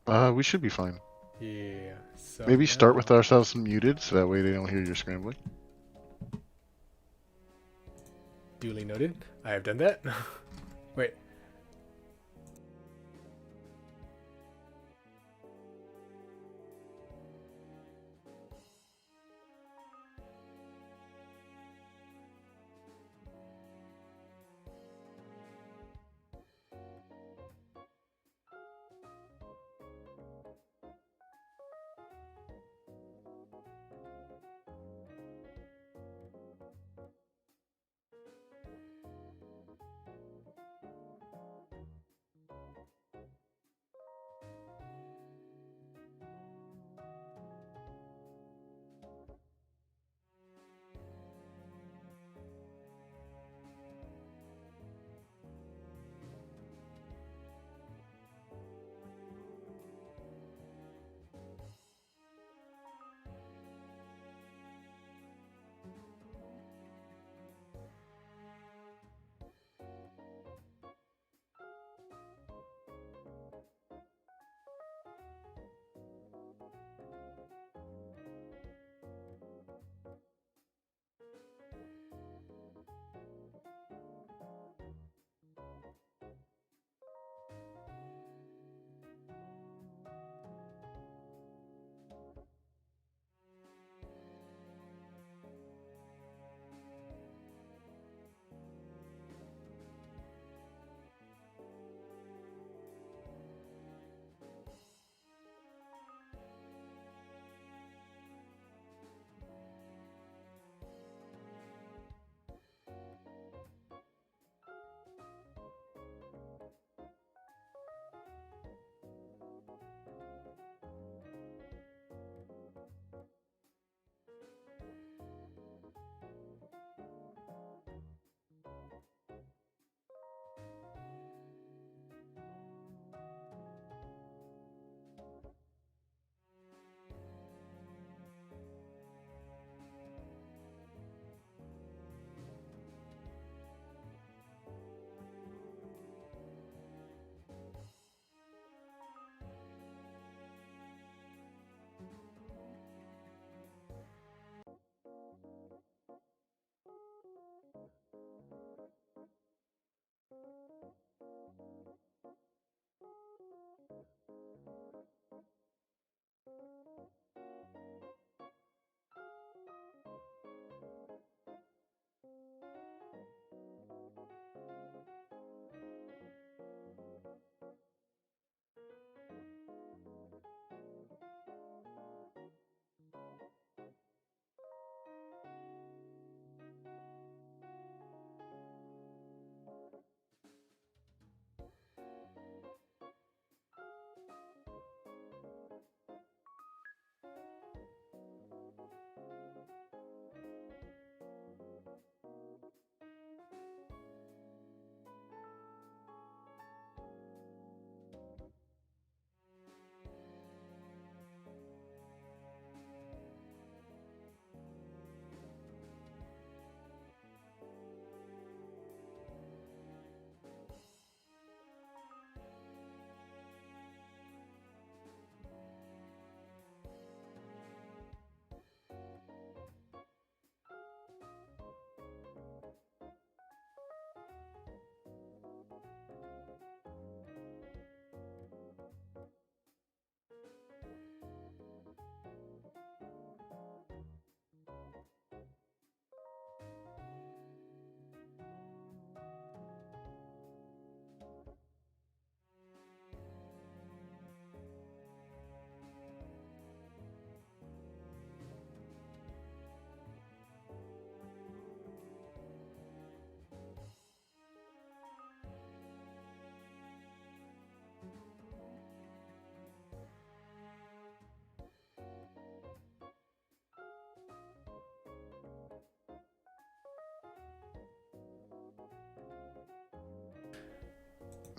We should be fine. Yeah. So Maybe start with now, ourselves muted so that way they don't hear you scrambling. duly noted. I have done that. Wait.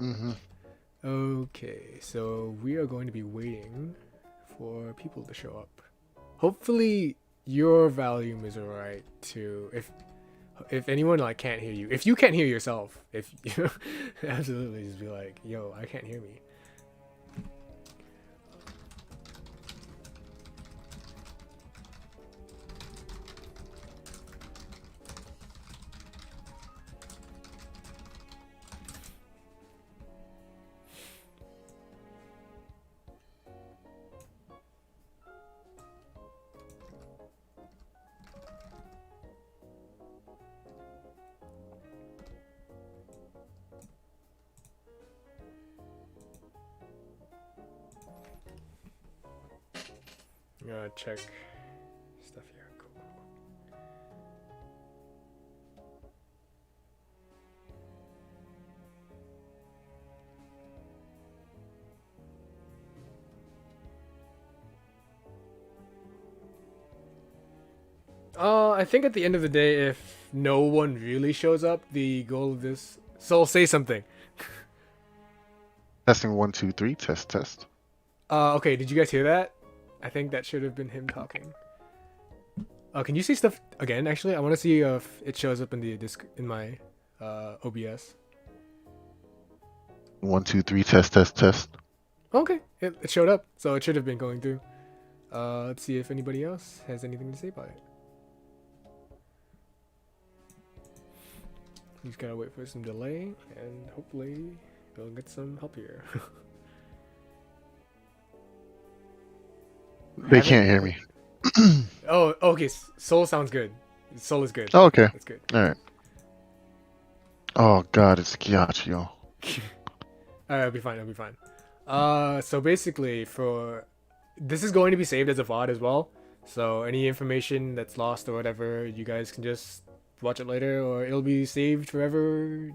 Mm-hmm. Okay. So we are going to be waiting for people to show up. Hopefully your volume is alright too. If anyone like can't hear you, if you can't hear yourself, if you absolutely just be like, "Yo, I can't hear me." Check stuff here. Cool. I think at the end of the day, if no one really shows up, the goal of this. Soul, say something. Testing 1, 2, 3. Test, test. Okay. Did you guys hear that? I think that should have been him talking. Can you see stuff again? Actually, I want to see if it shows up in the disc in my OBS. 1, 2, 3. Test, test, test. Okay, it showed up, so it should have been going through. Let's see if anybody else has anything to say about it. We just gotta wait for some delay, and hopefully we'll get some help here. They can't hear me. Oh, okay. Soul sounds good. Soul is good. Oh, okay. That's good. All right. Oh God, it's Kiachio. It'll be fine. It'll be fine. So basically, this is going to be saved as a VOD as well. So any information that's lost or whatever, you guys can just watch it later, or it'll be saved forever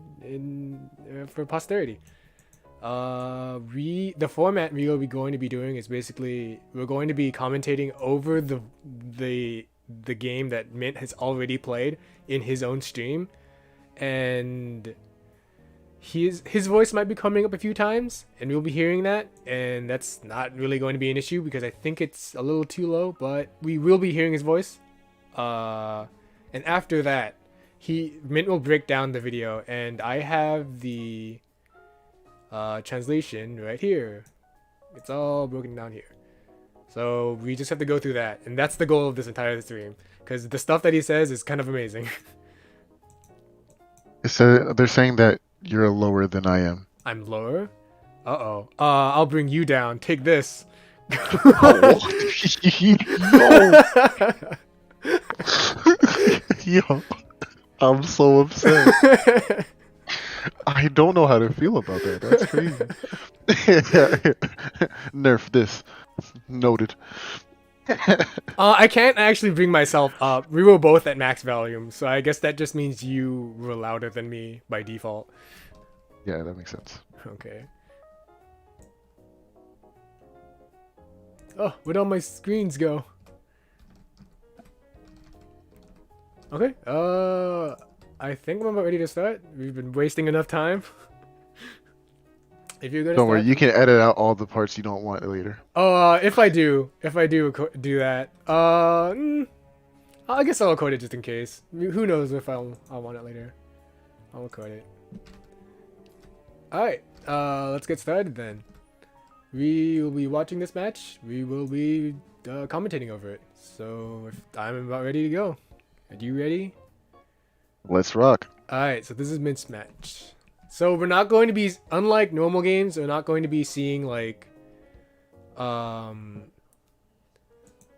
for posterity. The format we will be going to be doing is basically we're going to be commentating over the game that Mint has already played in his own stream, and his voice might be coming up a few times, and we'll be hearing that, and that's not really going to be an issue because I think it's a little too low, but we will be hearing his voice. And after that, Mint will break down the video, and I have the translation right here. It's all broken down here. So we just have to go through that, and that's the goal of this entire stream, because the stuff that he says is kind of amazing. So they're saying that you're lower than I am. I'm lower? Uh-oh. I'll bring you down. Take this. Oh. Yo. Yo. I'm so upset. I don't know how to feel about that. That's crazy. Nerf this. Noted. I can't actually bring myself up. We were both at max volume, so I guess that just means you were louder than me by default. Yeah, that makes sense. Okay. Oh, where'd all my screens go? Okay, I think we're about ready to start. We've been wasting enough time. If you're gonna Don't worry, start... you can edit out all the parts you don't want later. Oh, if I do do that, I guess I'll record it just in case. Who knows if I'll want it later. I'll record it. Alright, let's get started then. We will be watching this match. We will be commentating over it. So I'm about ready to go. Are you ready? Let's rock. Alright, so this is Mint's match. So we're not going to be, unlike normal games, we're not going to be seeing like, well,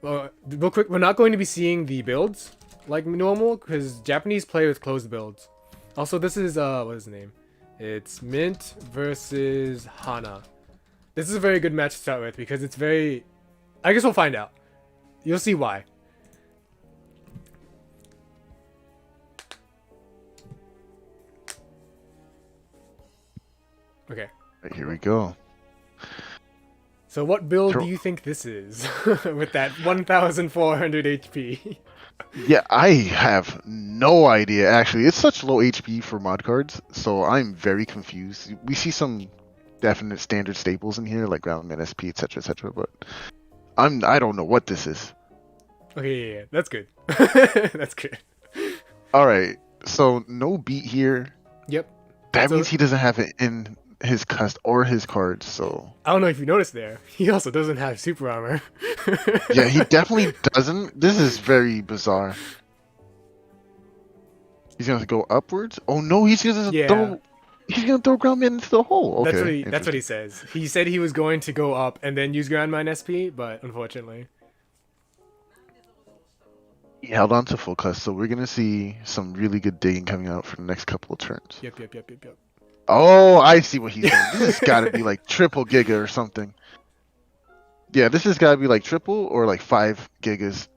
real quick, we're not going to be seeing the builds like normal because Japanese players close builds. Also, this is, what is the name? It's Mint versus Hana. This is a very good match to start with because it's very, I guess we'll find out. You'll see why. Okay. Here we go. So what build do you think this is with that 1400 HP? Yeah, I have no idea actually. It's such low HP for mod cards, so I'm very confused. We see some definite standard staples in here like ground SP, etc., but I don't know what this is. Okay, yeah, that's good. That's good. All right. So no beat here. Yep. That means he doesn't have it in his cast or his cards, so I don't know if you noticed there. He also doesn't have super armor. yeah, he definitely doesn't. This is very bizarre. He's gonna go upwards. Oh no, he's gonna throw. He's gonna throw Groundman into the hole. Okay, that's what he says. He said he was going to go up and then use Groundmine SP, but unfortunately, he held on to full cast. So we're gonna see some really good digging coming out for the next couple of turns. Yep. Oh, I see what he's doing. This has got to be like triple Giga or something. Yeah, this has got to be like triple or like 5 gigas.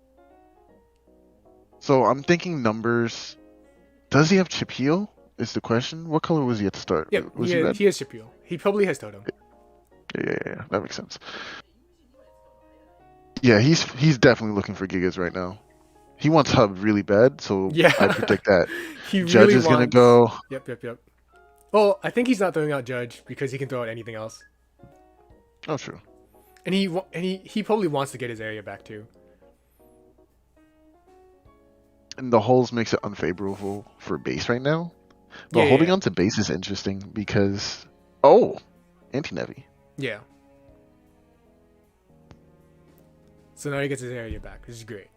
So I'm thinking numbers. Does he have chip heal? Is the question. What color was he at the start? Yep, Was he red? he has Shipio. He probably has Totem. Yeah, that makes sense. Yeah, he's definitely looking for gigas right now. He wants hub really bad, so Yeah, I predict that he Judge really is gonna wants. go. Yep. Well, I think he's not throwing out Judge because he can throw out anything else, Oh, true. and he probably wants to get his area back too. And the holes makes it unfavorable for base right now. Yeah, But holding yeah, on to base is interesting because anti-Nevi. yeah. So now he gets his area back, which is great.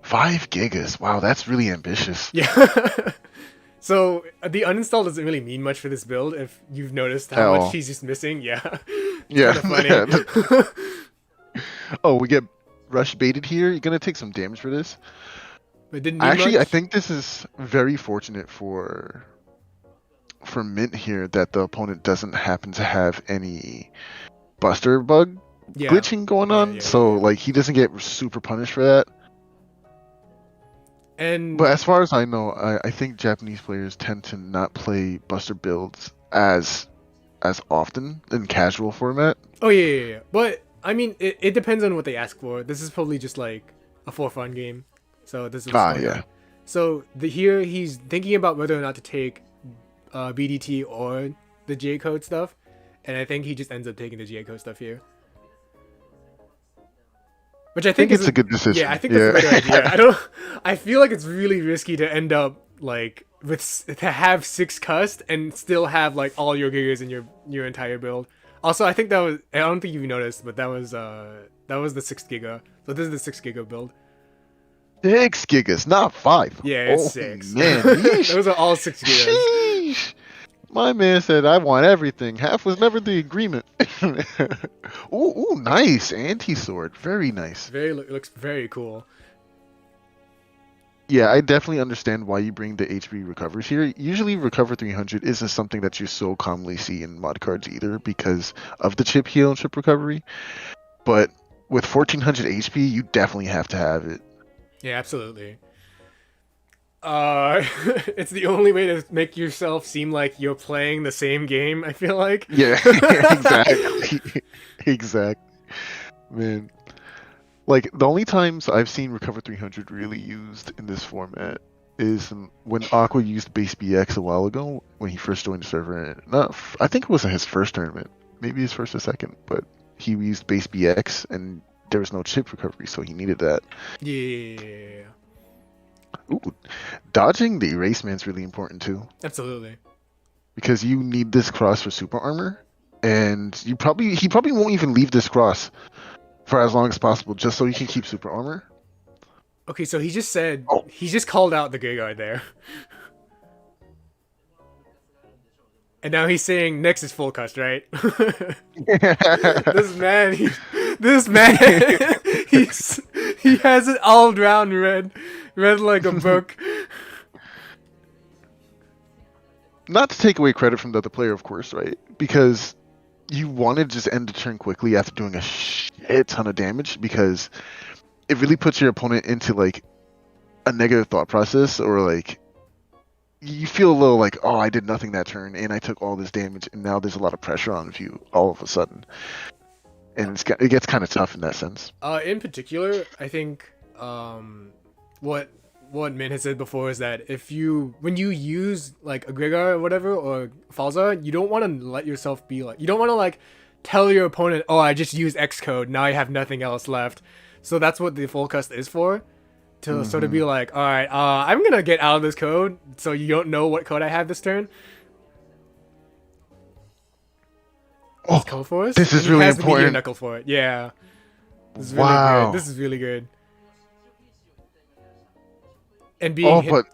5 gigas. Wow, that's really ambitious. Yeah. So the uninstall doesn't really mean much for this build if you've noticed At how much all. he's just missing. Yeah. Yeah. Kind of funny. Oh, we get rush baited here. You're gonna take some damage for this. But didn't need Actually, I much. think this is very fortunate for Mint here that the opponent doesn't happen to have any Buster bug Yeah. glitching going on, so Yeah. like he doesn't get super punished for that. And But as far as I know, I think Japanese players tend to not play Buster builds as often in casual format. oh yeah. But I mean, it depends on what they ask for. This is probably just like a for fun game, so this is what's going Yeah. on. So here he's thinking about whether or not to take BDT or the J code stuff, and I think he just ends up taking the J code stuff here. Which I think it's a good decision. Yeah, I think that's a better idea. I feel like it's really risky to end up like to have 6 cust and still have like all your gigas in your entire build. Also, I think that was, I don't think you noticed, but that was the 6 giga. So this is the 6 giga build. 6 gigas, not 5. Yeah, it's Oh 6. man, Those are all 6 gigas. Sheesh. My man said I want everything. Half was never the agreement. Ooh, nice anti-sword. Very nice. Looks very cool. Yeah, I definitely understand why you bring the HP recovers here. Usually, recover 300 isn't something that you so commonly see in mod cards either because of the chip heal and chip recovery. But with 1400 HP, you definitely have to have it. Yeah, absolutely. It's the only way to make yourself seem like you're playing the same game, I feel like. Yeah, exactly. Exactly. Man. Like, the only times I've seen Recover 300 really used in this format is when Aqua used Base BX a while ago when he first joined the server. I think it wasn't his first tournament, maybe his first or second, but he used Base BX and there was no chip recovery, so he needed that. Yeah. Ooh, dodging the Erase Man's really important too, Absolutely. because you need this cross for super armor, and he probably won't even leave this cross for as long as possible just so you can keep super armor. Okay, so he just said, Oh. he just called out the Greygard there. And now he's saying next is full cust, right? This man, he has it all round read like a book. Not to take away credit from the other player, of course, right? Because you want to just end the turn quickly after doing a shit ton of damage, because it really puts your opponent into like a negative thought process, or like you feel a little like, oh, I did nothing that turn and I took all this damage, and now there's a lot of pressure on you all of a sudden, and it gets kind of tough in that sense. In particular, I think what Min has said before is that when you use like a Gregar or whatever or Falza, you don't want to let yourself be like, you don't want to like tell your opponent, oh, I just used X code, now I have nothing else left. So that's what the full cust is for, to sort of be like, all right, I'm gonna get out of this code, so you don't know what code I have this turn. Oh, Code for us. this is He really has the important. medium knuckle for it. Yeah. This is really Wow. good. This is really good. And being Oh, hit, but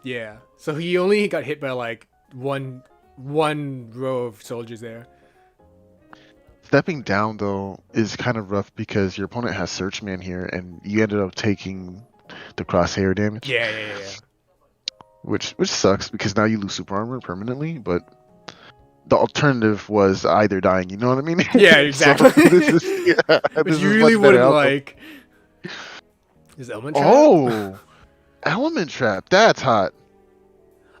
yeah. So he only got hit by like one row of soldiers there. stepping down though is kind of rough because your opponent has Searchman here, and you ended up taking the crosshair damage. Yeah. Which sucks because now you lose super armor permanently. But the alternative was either dying. You know what I mean? Yeah, So exactly. this is yeah, Which this you is really much better wouldn't outcome. like. Is Element Trap? Oh, element trap. That's hot.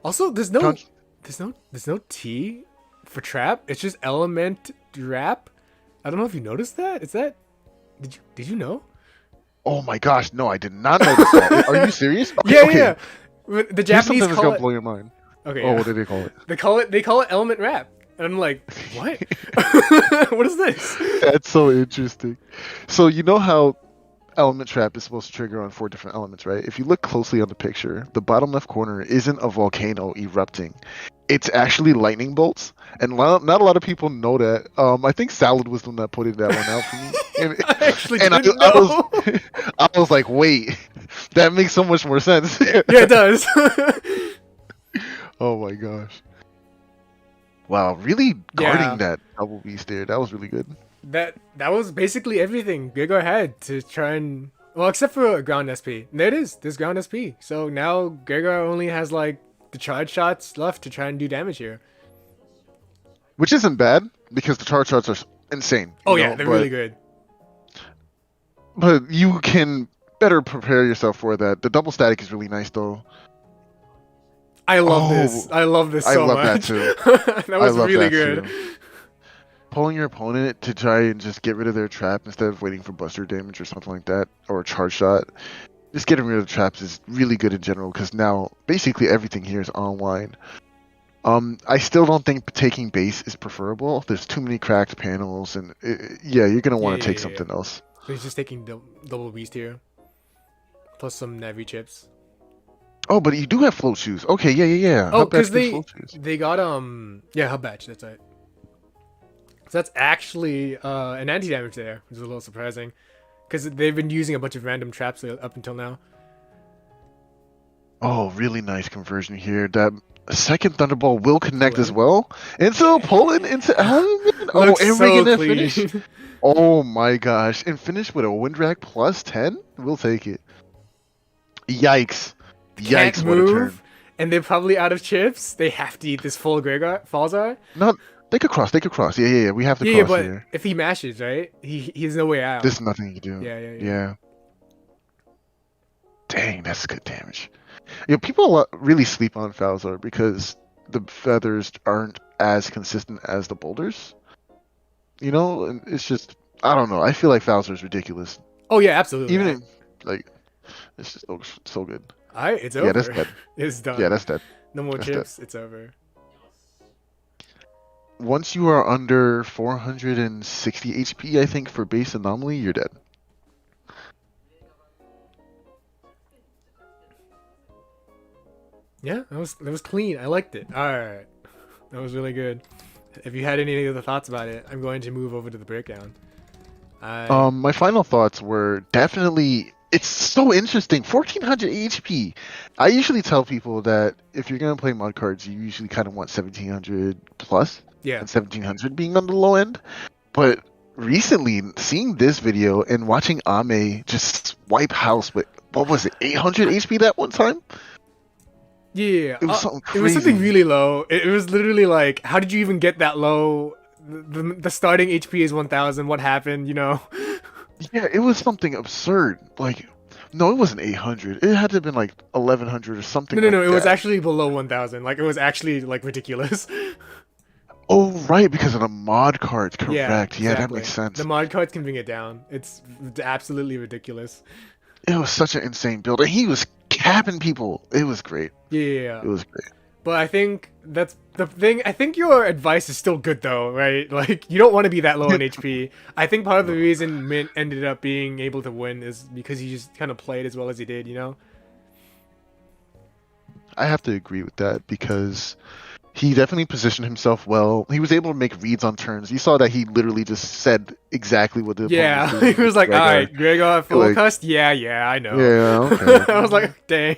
Also, Con- there's no T for trap. It's just Element Trap. I don't know if you noticed that. Is that did you know? oh my gosh, no, I did not notice that. Are you serious? Okay, Yeah, yeah, okay. yeah. But the Here's Japanese something that's call gonna it. blow your mind. Okay, Oh, yeah. what did they call it? They call it Element Rap. And I'm like, what? What is this? That's so interesting. So you know how element trap is supposed to trigger on 4 different elements, right? If you look closely on the picture, the bottom left corner isn't a volcano erupting. It's actually lightning bolts, and not a lot of people know that. I think Salad was the one that put that one out for me, and I actually and didn't I was know. I was like, wait, that makes so much more sense. Yeah, it does. Oh my gosh. Wow, really Yeah, guarding that double beast there. That was really good. that was basically everything Giga had to try and well, except for ground SP. There it is. There's ground SP. So now Giga only has like the charge shots left to try and do damage here. Which isn't bad because the charge shots are insane. Oh You yeah, know, they're really good. but you can better prepare yourself for that. The double static is really nice though. I love this. Oh, I love this I so love that much. too. That I was love really that good. too. Pulling your opponent to try and just get rid of their trap instead of waiting for buster damage or something like that, or a charge shot. Just getting rid of the traps is really good in general because now basically everything here is online. I still don't think taking base is preferable. There's too many cracked panels, and yeah, you're gonna Yeah, want to yeah, take yeah, yeah. something else. So he's just taking double beast here, plus some Navi chips. Oh, but you do have float shoes. Okay, yeah, yeah, yeah. Oh, Hub cause batch gives float shoes. they got yeah, hub batch. That's right. So that's actually an anti damage there, which is a little surprising, because they've been using a bunch of random traps up until now. Oh, really nice conversion here. That second Thunderball will connect as Pulling. well. Into Poland, into Element. Oh, Looks and we're so gonna clean. finish. Oh my gosh. And finish with a wind rack plus 10? We'll take it. Yikes. Can't Yikes, what a turn. move, and they're probably out of chips. They have to eat this full Gregor Falzar. Not they could cross, they could cross. Yeah, yeah, yeah. We have to Yeah, cross but here. if he mashes, right, he has no way out. There's nothing you can do. Yeah, yeah, yeah. Yeah. Dang, that's good damage. You know, people really sleep on Falzar because the feathers aren't as consistent as the boulders. You know, and it's just I don't know. I feel like Falzar is ridiculous. Oh yeah, absolutely. Even in, like it's just so good. Alright, it's Yeah, that's over. dead. It's done. Yeah, that's dead. No more That's dead. chips. It's over. Once you are under 460 HP, I think for base anomaly, you're dead. Yeah, that was clean. I liked it. All right, that was really good. If you had any other thoughts about it, I'm going to move over to the breakdown. My final thoughts were definitely it's so interesting. 1400 HP. I usually tell people that if you're gonna play mod cards, you usually kind of want 1700 plus, Yeah, and 1700 being on the low end. But recently, seeing this video and watching Ame just wipe house with what was it, 800 HP that one time? yeah. It was something It was something crazy. really low. It was literally like, how did you even get that low? The starting HP is 1000. What happened? You know? Yeah, it was something absurd. Like, no, it wasn't 800. It had to have been like 1100 or something No, no, like no. It was that. actually below 1000. Like it was actually like ridiculous. Oh, right, because of the mod cards. Yeah, Correct. Yeah, that exactly. makes sense. The mod cards can bring it down. It's absolutely ridiculous. It was such an insane build, and he was capping people. It was great. Yeah. It was great. But I think that's the thing. I think your advice is still good though, right? Like you don't want to be that low on HP. I think part of the reason Mint ended up being able to win is because he just kind of played as well as he did, you know? I have to agree with that because he definitely positioned himself well. He was able to make reads on turns. You saw that he literally just said exactly what the opponent Yeah, was doing. he was like, Right "All there. right, Gregor full Like, cust." Yeah, I know. yeah, okay. I was like, "Dang."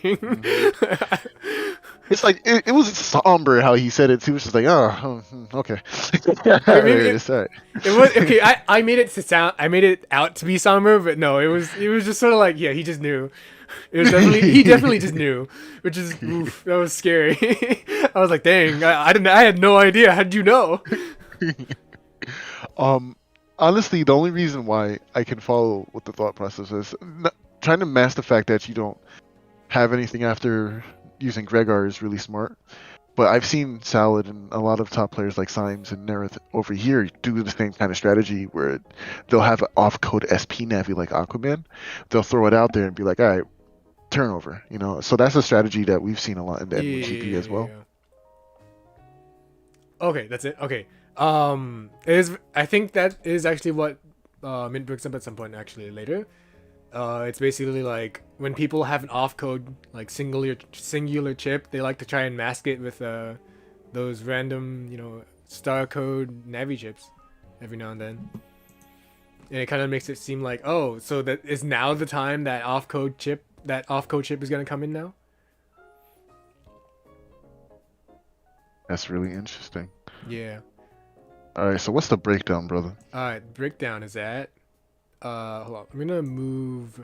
It's like it was somber how he said it too. It was just like, oh, okay. Maybe It's all right. it was okay. I made it to sound. I made it out to be somber, but no, it was just sort of like, yeah, he just knew. It was definitely he definitely just knew, which is oof, that was scary. I was like, dang, I didn't, I had no idea. How did you know? Um, Honestly, the only reason why I can follow what the thought process is, trying to mask the fact that you don't have anything after using Gregar is really smart. But I've seen Salad and a lot of top players like Symes and Nerith over here do the same kind of strategy where they'll have an off-code SP Navi like Aquaman. They'll throw it out there and be like, all right, turnover, you know. So that's a strategy that we've seen a lot in the N1GP as well. Yeah. Okay, that's it. Okay. I think that is actually what Mint brings up at some point actually later. It's basically like when people have an off code like singular chip, they like to try and mask it with those random star code Navi chips every now and then, and it kind of makes it seem like, oh, so that is now the time that off code chip is gonna come in now. That's really interesting. Yeah. All right, so what's the breakdown, brother? All right, breakdown is that. Hold on. I'm gonna move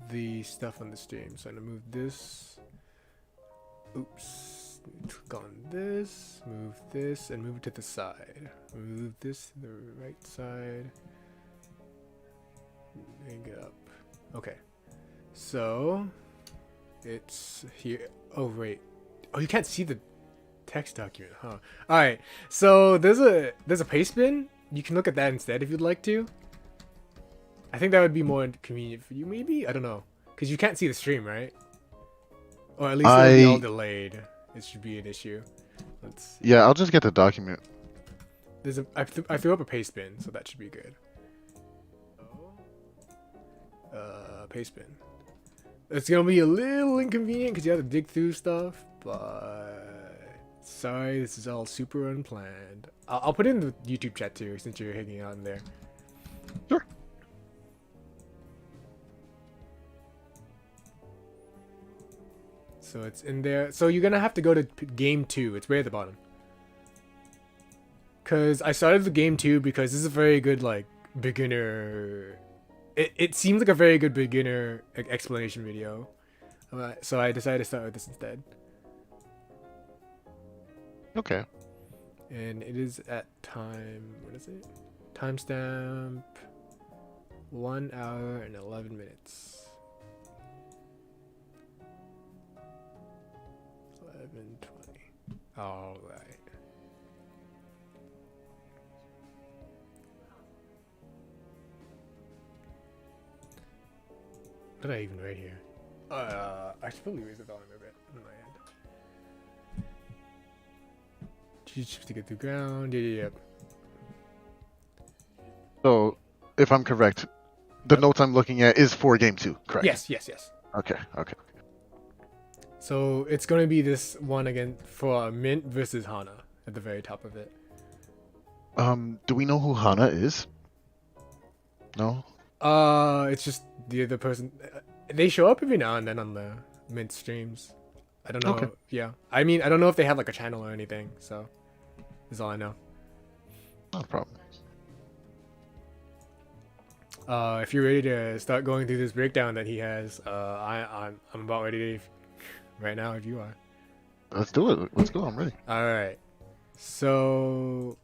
the stuff on the stream. So I'm gonna move this. Oops. Click on this. Move this and move it to the side. Move this to the right side. And get up. Okay. So it's here. Oh wait. Oh, you can't see the text document, huh? All right. So there's a paste bin. You can look at that instead if you'd like to. I think that would be more convenient for you, maybe? I don't know. Because you can't see the stream, right? Or at least it'll be all delayed. It should be an issue. Let's see. Yeah, I'll just get the document. I threw up a paste bin, so that should be good. Paste bin. It's gonna be a little inconvenient because you have to dig through stuff, but sorry, this is all super unplanned. I'll put it in the YouTube chat too, since you're hanging out in there. Sure. So it's in there. So you're gonna have to go to game 2. It's way at the bottom. Cause I started the game 2 because this is a very good like beginner. It seems like a very good beginner explanation video. So I decided to start with this instead. Okay. And it is at time. What is it? Timestamp 1 hour and 11 minutes. 11:20. All right. What did I even write here? I should probably raise the volume a bit on my end. Just to get through ground. Yeah. So, if I'm correct, the notes I'm looking at is for game 2, correct? Yes. Okay. So it's going to be this one again for Mint versus Hana at the very top of it. Do we know who Hana is? No? It's just the other person. They show up every now and then on the Mint streams. I don't know. Okay. Yeah. I mean, I don't know if they have like a channel or anything, so that's all I know. Not a problem. If you're ready to start going through this breakdown that he has, I'm about ready to right now if you are. Let's do it. Let's go. I'm ready. All right. So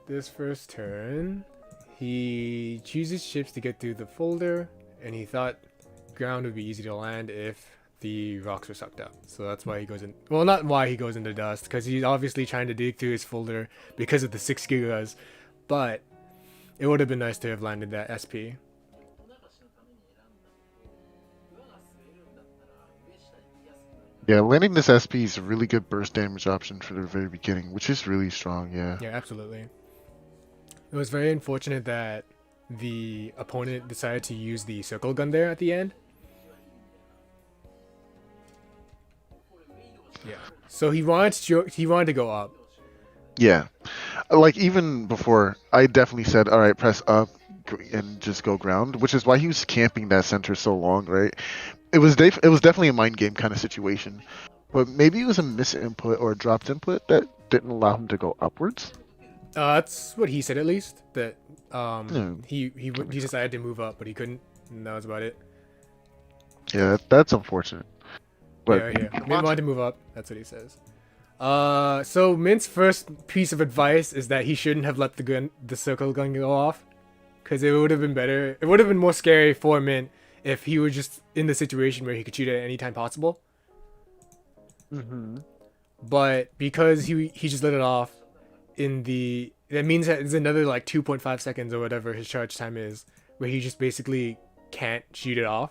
this first turn, he chooses ships to get through the folder, and he thought ground would be easy to land if the rocks were sucked up. So that's why he goes in. Well, not why he goes into dust, because he's obviously trying to dig through his folder because of the 6 gigas. But it would have been nice to have landed that SP. Yeah, landing this SP is a really good burst damage option for the very beginning, which is really strong, yeah. Yeah, absolutely. It was very unfortunate that the opponent decided to use the circle gun there at the end. Yeah. So he wanted to go up. Yeah. Like, even before, I definitely said, all right, press up and just go ground, which is why he was camping that center so long, right? It was definitely a mind game kind of situation. But maybe it was a misinput or a dropped input that didn't allow him to go upwards. That's what he said at least. That Yeah, he decided to move up, but he couldn't. And that was about it. yeah, that's unfortunate. But Yeah, yeah. Mint wanted to move up. That's what he says. So Mint's first piece of advice is that he shouldn't have let the circle gun go off, because it would have been better. It would have been more scary for Mint if he was just in the situation where he could shoot it at any time possible. hmm But because he just let it off that means that it's another like 2.5 seconds or whatever his charge time is, where he just basically can't shoot it off.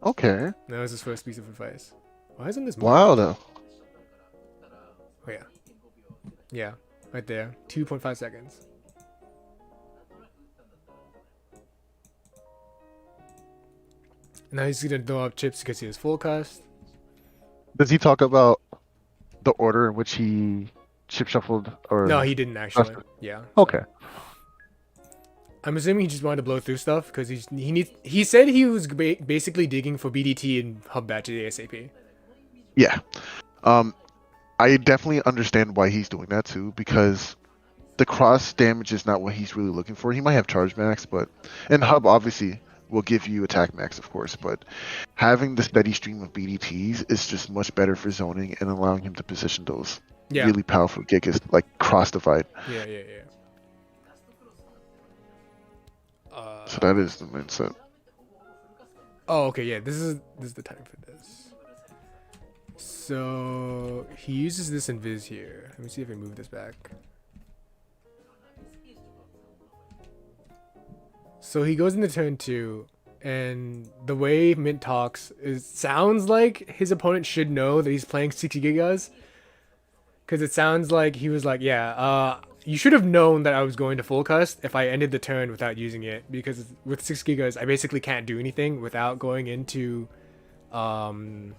Okay. That was his first piece of advice. Why isn't this marked? Wow, though. Oh yeah, yeah, right there, 2.5 seconds. Now he's gonna throw up chips because he has full cast. Does he talk about the order in which he chip shuffled No, or? he didn't actually. Yeah. Okay. I'm assuming he just wanted to blow through stuff because he said he was basically digging for BDT and hub batches ASAP. Yeah. Um, I definitely understand why he's doing that too, because the cross damage is not what he's really looking for. He might have charge max, but and hub obviously will give you attack max, of course, but having the steady stream of BDTs is just much better for zoning and allowing him to position those Yeah. really powerful gigas like cross divide. Yeah, yeah, yeah. So that is the mindset. Oh, okay, yeah. This is the time for this. So he uses this invis here. Let me see if I move this back. So he goes into turn 2, and the way Mint talks sounds like his opponent should know that he's playing 60 gigas. Because it sounds like he was like, yeah, you should have known that I was going to full cust if I ended the turn without using it. Because with 6 gigas, I basically can't do anything without going into full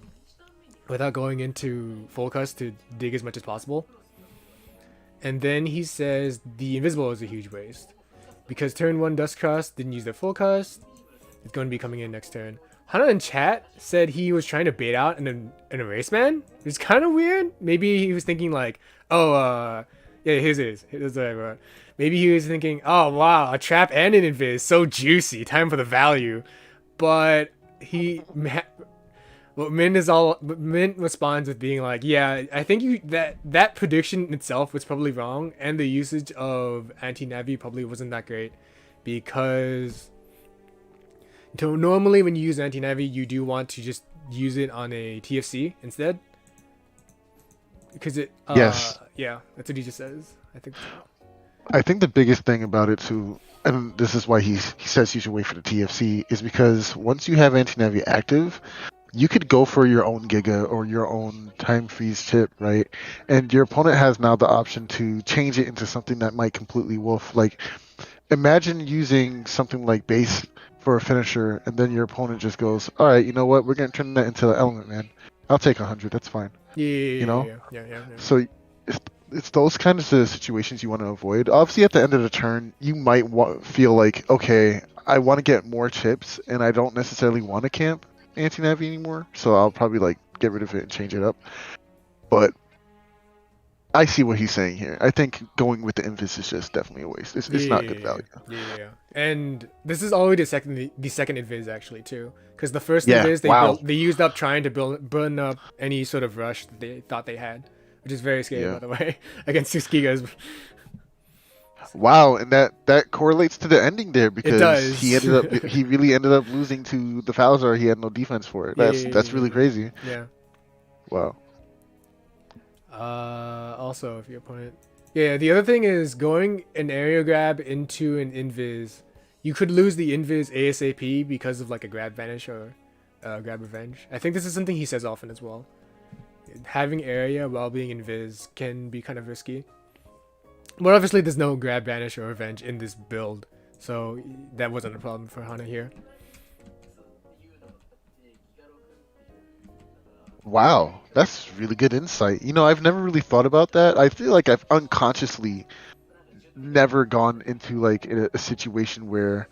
cust to dig as much as possible. And then he says the invisible is a huge waste. Because turn 1 Dust Cross didn't use their full cast. It's going to be coming in next turn. Hana in chat said he was trying to bait out an erase man. It's kind of weird. Maybe he was thinking like, oh, yeah, here's it. Here's what I wrote. Maybe he was thinking, oh wow, a trap and an invis, so juicy. Time for the value. But Mint responds with being like, yeah, I think that prediction itself was probably wrong, and the usage of anti-navi probably wasn't that great, because normally when you use anti-navi, you do want to just use it on a TFC instead, because Yes. yeah, that's what he just says. I think the biggest thing about it too, and this is why he says you should wait for the TFC, is because once you have anti-navi active, you could go for your own Giga or your own time freeze chip, right? And your opponent has now the option to change it into something that might completely wolf. Like, imagine using something like base for a finisher, and then your opponent just goes, all right, you know what? We're going to turn that into the element, man. I'll take 100. That's fine. Yeah. So it's those kinds of situations you want to avoid. Obviously, at the end of the turn, you might feel like, okay, I want to get more chips, and I don't necessarily want to camp anti-navi anymore, so I'll probably like get rid of it and change it up. But I see what he's saying here. I think going with the invis is just definitely a waste. It's not good value. Yeah. And this is already the second invis actually too, because the first Yeah, invis they used up trying to burn up any sort of rush that they thought they had, which is very scary by the way, against 6 gigas. Wow, and that correlates to the ending there, because It does. he really ended up losing to the Falzar. He had no defense for it. That's really crazy. Yeah. Wow. Also, if your opponent, the other thing is going an area grab into an invis. You could lose the invis ASAP because of like a grab vanish or grab revenge. I think this is something he says often as well. Having area while being invis can be kind of risky. But obviously there's no grab banish or revenge in this build, so that wasn't a problem for Hana here. Wow, that's really good insight. I've never really thought about that. I feel like I've unconsciously never gone into like a situation where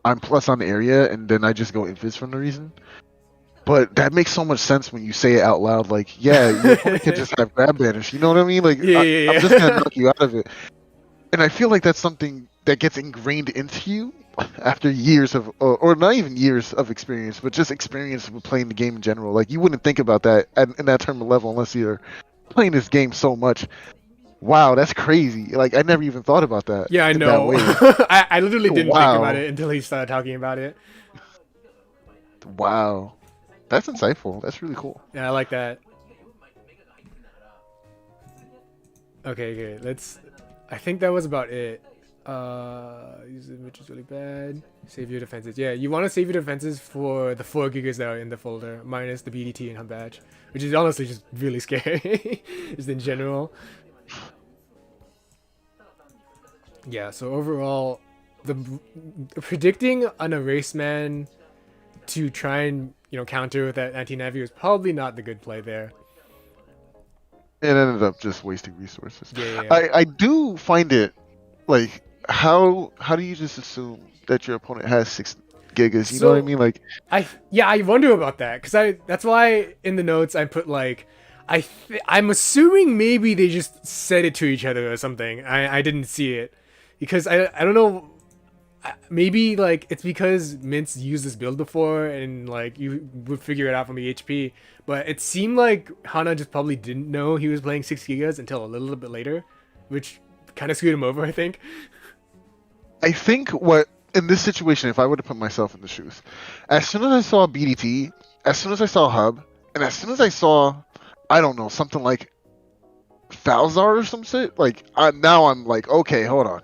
I'm plus on area and then I just go invis for no reason. But that makes so much sense when you say it out loud. Like, yeah, your opponent could just have grab banish. You know what I mean? Like, Yeah, I'm yeah, just gonna yeah. knock you out of it. And I feel like that's something that gets ingrained into you after years of, or not even years of experience, but just experience with playing the game in general. Like, you wouldn't think about that in that term of level unless you're playing this game so much. Wow, that's crazy. Like, I never even thought about that Yeah, I in that know. way. I literally didn't think about Wow. it until he started talking about it. Wow. That's insightful. That's really cool. Yeah, I like that. Okay, okay. Let's. I think that was about it. Use it, which is really bad. Save your defenses. Yeah, you want to save your defenses for the 4 gigas that are in the folder, minus the BDT and hub badge, which is honestly just really scary, just in general. Yeah. So overall, the predicting an erase man to try and counter with that anti-navi was probably not the good play there. It ended up just wasting resources. Yeah, yeah, yeah. I do find it like how do you just assume that your opponent has 6 gigas? You know what I So mean? Like, I wonder about that because that's why in the notes I put like I'm assuming maybe they just said it to each other or something. I didn't see it because I don't know. Maybe like it's because Mint's used this build before and like you would figure it out from the HP. But it seemed like Hana just probably didn't know he was playing 6 gigas until a little bit later, which kind of screwed him over, I think. I think what in this situation, if I were to put myself in the shoes, as soon as I saw BDT, as soon as I saw Hub, and as soon as I saw, I don't know, something like Falzar or some shit, like now I'm like, okay, hold on.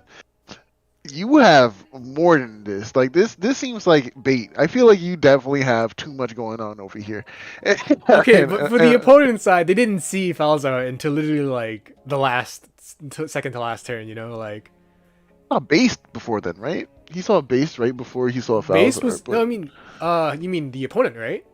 You have more than this. Like this seems like bait. I feel like you definitely have too much going on over here. Okay, And, but for the opponent side, they didn't see Falzar until literally like the last second to last turn. Like saw base before then, right? He saw base right before he saw base Falzar, was no, but I mean, you mean the opponent, right?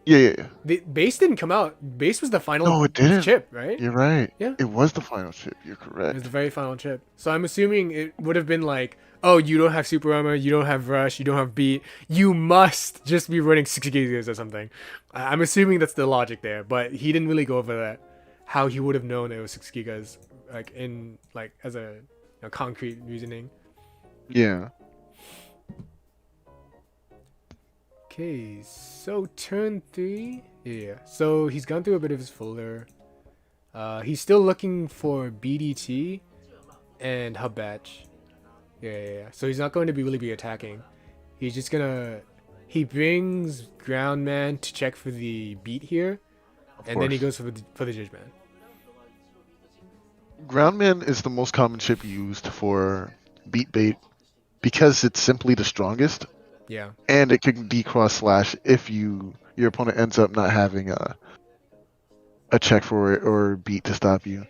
yeah, yeah, yeah. The base didn't come out. Base was the final No, it didn't. chip, right? You're right. Yeah, It was the final chip. You're it was the correct. very final chip. So I'm assuming it would have been like, oh, you don't have super armor, you don't have rush, you don't have beat, you must just be running 60 gigas or something. I'm assuming that's the logic there, but he didn't really go over that. How he would have known it was 6 gigas, like in like as a concrete reasoning. Yeah. Okay, so turn 3. Yeah, so he's gone through a bit of his folder. He's still looking for BDT and hub batch. Yeah. So he's not going to really be attacking. He's just gonna. He brings ground man to check for the beat here, Of and then he course. goes for the judge man. Groundman is the most common chip used for beat bait because it's simply the strongest, Yeah. and it can decross slash if your opponent ends up not having a check for it or beat to stop you.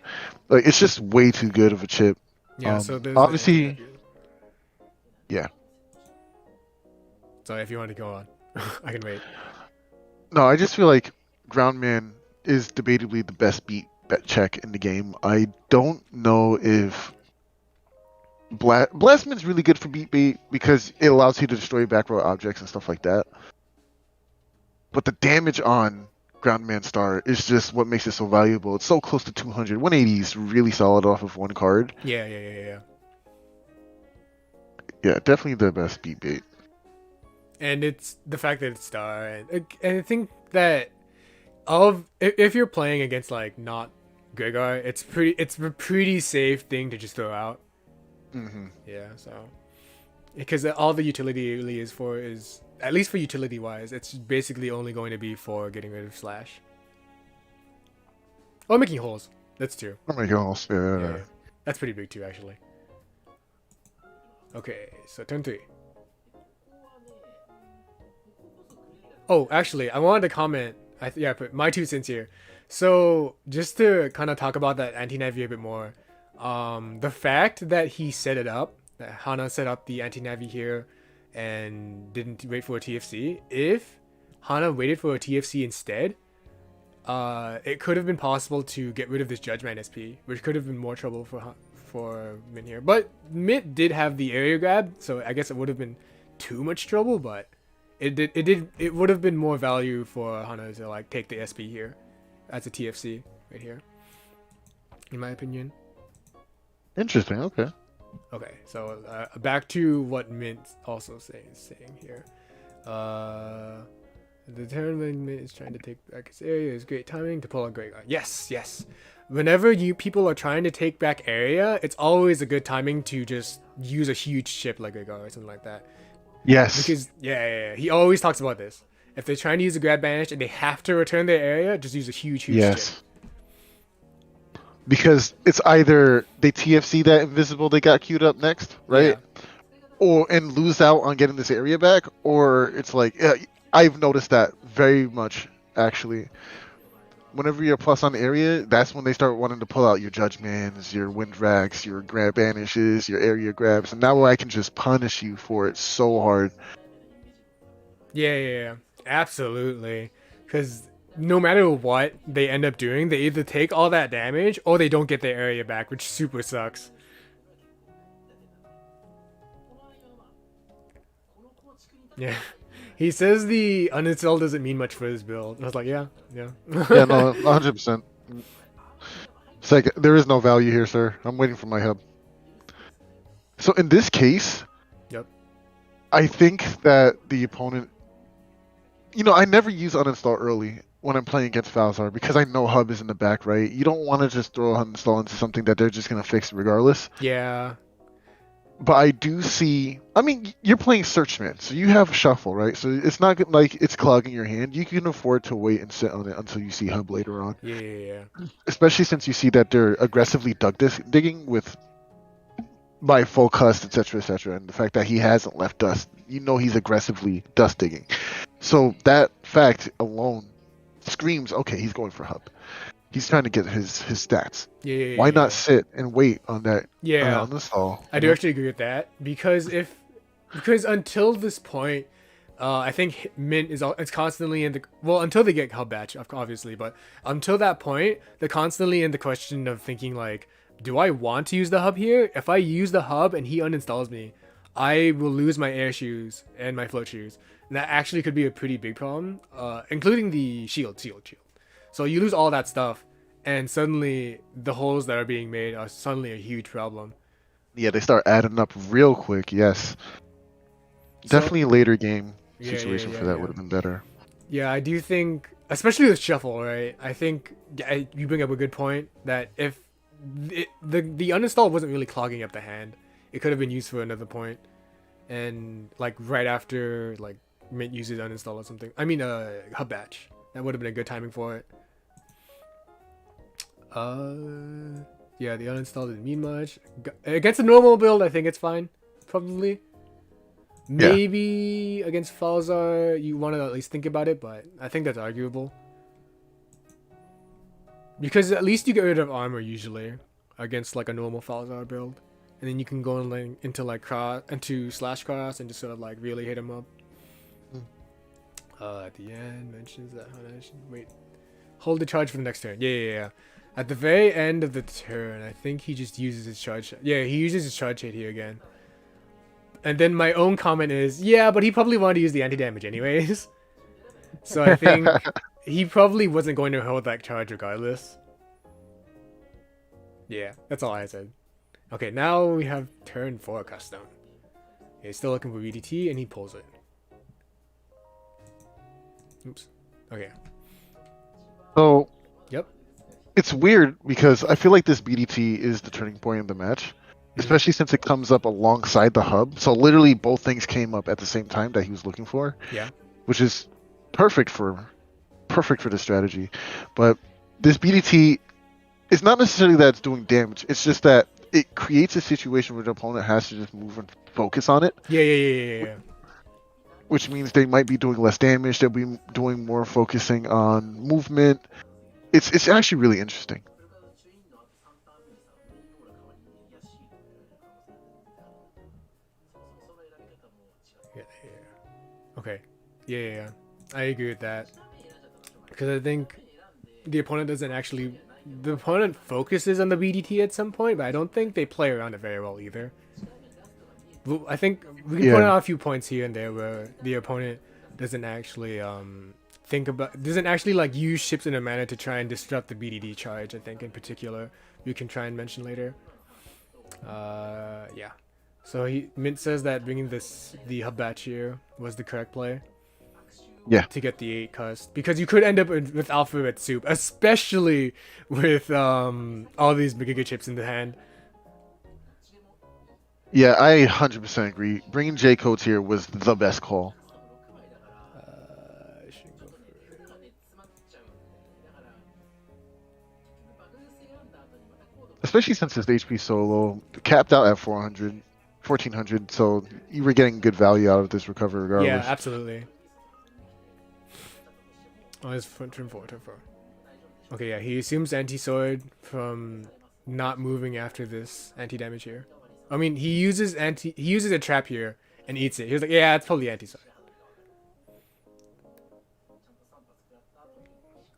Like, it's just way too good of a chip. Yeah. So there's the Obviously, anti-navi. yeah. Sorry if you want to go on. I can wait. No, I just feel like Groundman is debatably the best beat bet check in the game. I don't know if Blastman's really good for beat bait because it allows you to destroy back row objects and stuff like that. But the damage on Groundman Star is just what makes it so valuable. It's so close to 200. 180 is really solid off of one card. Yeah. Yeah, definitely the best beat bait. And it's the fact that it's star, and I think that if you're playing against like not Gregar, it's a pretty safe thing to just throw out. Hmm. Yeah, so because all the utility really is for is at least for utility wise, it's basically only going to be for getting rid of slash or making holes. That's true. Oh my gosh. Yeah. That's pretty big too, actually. Okay, so turn 3. Oh, actually, I wanted to comment. I put my 2 cents here. So just to kind of talk about that anti-navi a bit more, the fact that he set it up, that Hana set up the anti-navi here, and didn't wait for a TFC. If Hana waited for a TFC instead, it could have been possible to get rid of this Judgment SP, which could have been more trouble for Mint here. But Mint did have the area grab, so I guess it would have been too much trouble, but it would have been more value for Hana to like take the SP here as a TFC right here, in my opinion. Interesting. Okay. Okay, so back to what Mint also saying here. The turn when Mint is trying to take back his area is great timing to pull a great. Yes, yes. Whenever people are trying to take back area, it's always a good timing to just use a huge ship like Gregar or something like that. Yes. Because yeah, he always talks about this. If they're trying to use a grab banish and they have to return their area, just use a huge ship. Because it's either they TFC that invisible they got queued up next, right? Yeah. And lose out on getting this area back, or it's like I've noticed that very much actually. Whenever you're plus on area, that's when they start wanting to pull out your judgments, your wind racks, your grab banishes, your area grabs, and now I can just punish you for it so hard. Yeah, absolutely. Because no matter what they end up doing, they either take all that damage or they don't get their area back, which super sucks. Yeah. He says the uninstall doesn't mean much for his build. I was like, yeah. Yeah, no, 100%. It's like, there is no value here, sir. I'm waiting for my hub. So in this case, yep, I think that the opponent... I never use uninstall early when I'm playing against Falzar because I know hub is in the back, right? You don't want to just throw uninstall into something that they're just going to fix regardless. Yeah. But I do see... I mean, you're playing Searchman, so you have Shuffle, right? So it's not like it's clogging your hand. You can afford to wait and sit on it until you see Hub later on. Yeah. Especially since you see that they're aggressively digging with by full cust, etc., and the fact that he hasn't left dust. He's aggressively dust digging. So that fact alone screams, okay, he's going for Hub. He's trying to get his stats. Yeah. Why not sit and wait on that? Yeah. On this all. I do actually agree with that because until this point, I think Mint it's constantly in the until they get Hub batch, obviously, but until that point, they're constantly in the question of thinking like, do I want to use the Hub here? If I use the Hub and he uninstalls me, I will lose my air shoes and my float shoes, and that actually could be a pretty big problem, including the shield. So you lose all that stuff, and suddenly the holes that are being made are suddenly a huge problem. Yeah, they start adding up real quick, yes. Definitely a later game situation for that would have been better. Yeah, I do think, especially with Shuffle, right? I think you bring up a good point that if the uninstall wasn't really clogging up the hand, it could have been used for another point. And like right after like Mint uses uninstall or something. I mean, Hub batch. That would have been a good timing for it. Yeah, the uninstall didn't mean much. Against a normal build, I think it's fine. Probably. Maybe against Falzar, you want to at least think about it, but I think that's arguable. Because at least you get rid of armor usually against like a normal Falzar build. And then you can go into slash cross and just sort of like really hit him up. At the end, mentions that wait. Hold the charge for the next turn. Yeah. At the very end of the turn, I think he just uses his charge. Yeah, he uses his charge hit here again. And then my own comment is, yeah, but he probably wanted to use the anti-damage anyways. So I think he probably wasn't going to hold that charge regardless. Yeah, that's all I said. Okay, now we have turn 4 custom. He's still looking for VDT and he pulls it. Oops. Okay. So... Yep. It's weird because I feel like this BDT is the turning point in the match, especially since it comes up alongside the hub. So literally both things came up at the same time that he was looking for. Yeah. Which is perfect for the strategy. But this BDT is not necessarily that it's doing damage. It's just that it creates a situation where the opponent has to just move and focus on it. Yeah. Which means they might be doing less damage. They'll be doing more focusing on movement. It's actually really interesting. Yeah. Okay. Yeah. I agree with that. Because I think the opponent focuses on the BDT at some point, but I don't think they play around it very well either. I think we can point out a few points here and there where the opponent doesn't actually doesn't actually like use ships in a manner to try and disrupt the BDD charge. I think in particular, you can try and mention later. Yeah. So Mint says that bringing the hub batch here was the correct play. Yeah. To get the 8 cust, because you could end up with alphabet soup, especially with all these Giga chips in the hand. Yeah, I 100% agree. Bringing J codes here was the best call. I should go for it. Especially since his HP so low, capped out at 400, 1400, so you were getting good value out of this recovery regardless. Yeah, absolutely. Oh, it's turn 4. Okay, yeah, he assumes anti-sword from not moving after this anti-damage here. I mean, he uses a trap here and eats it. He was like, yeah, it's probably anti-sword.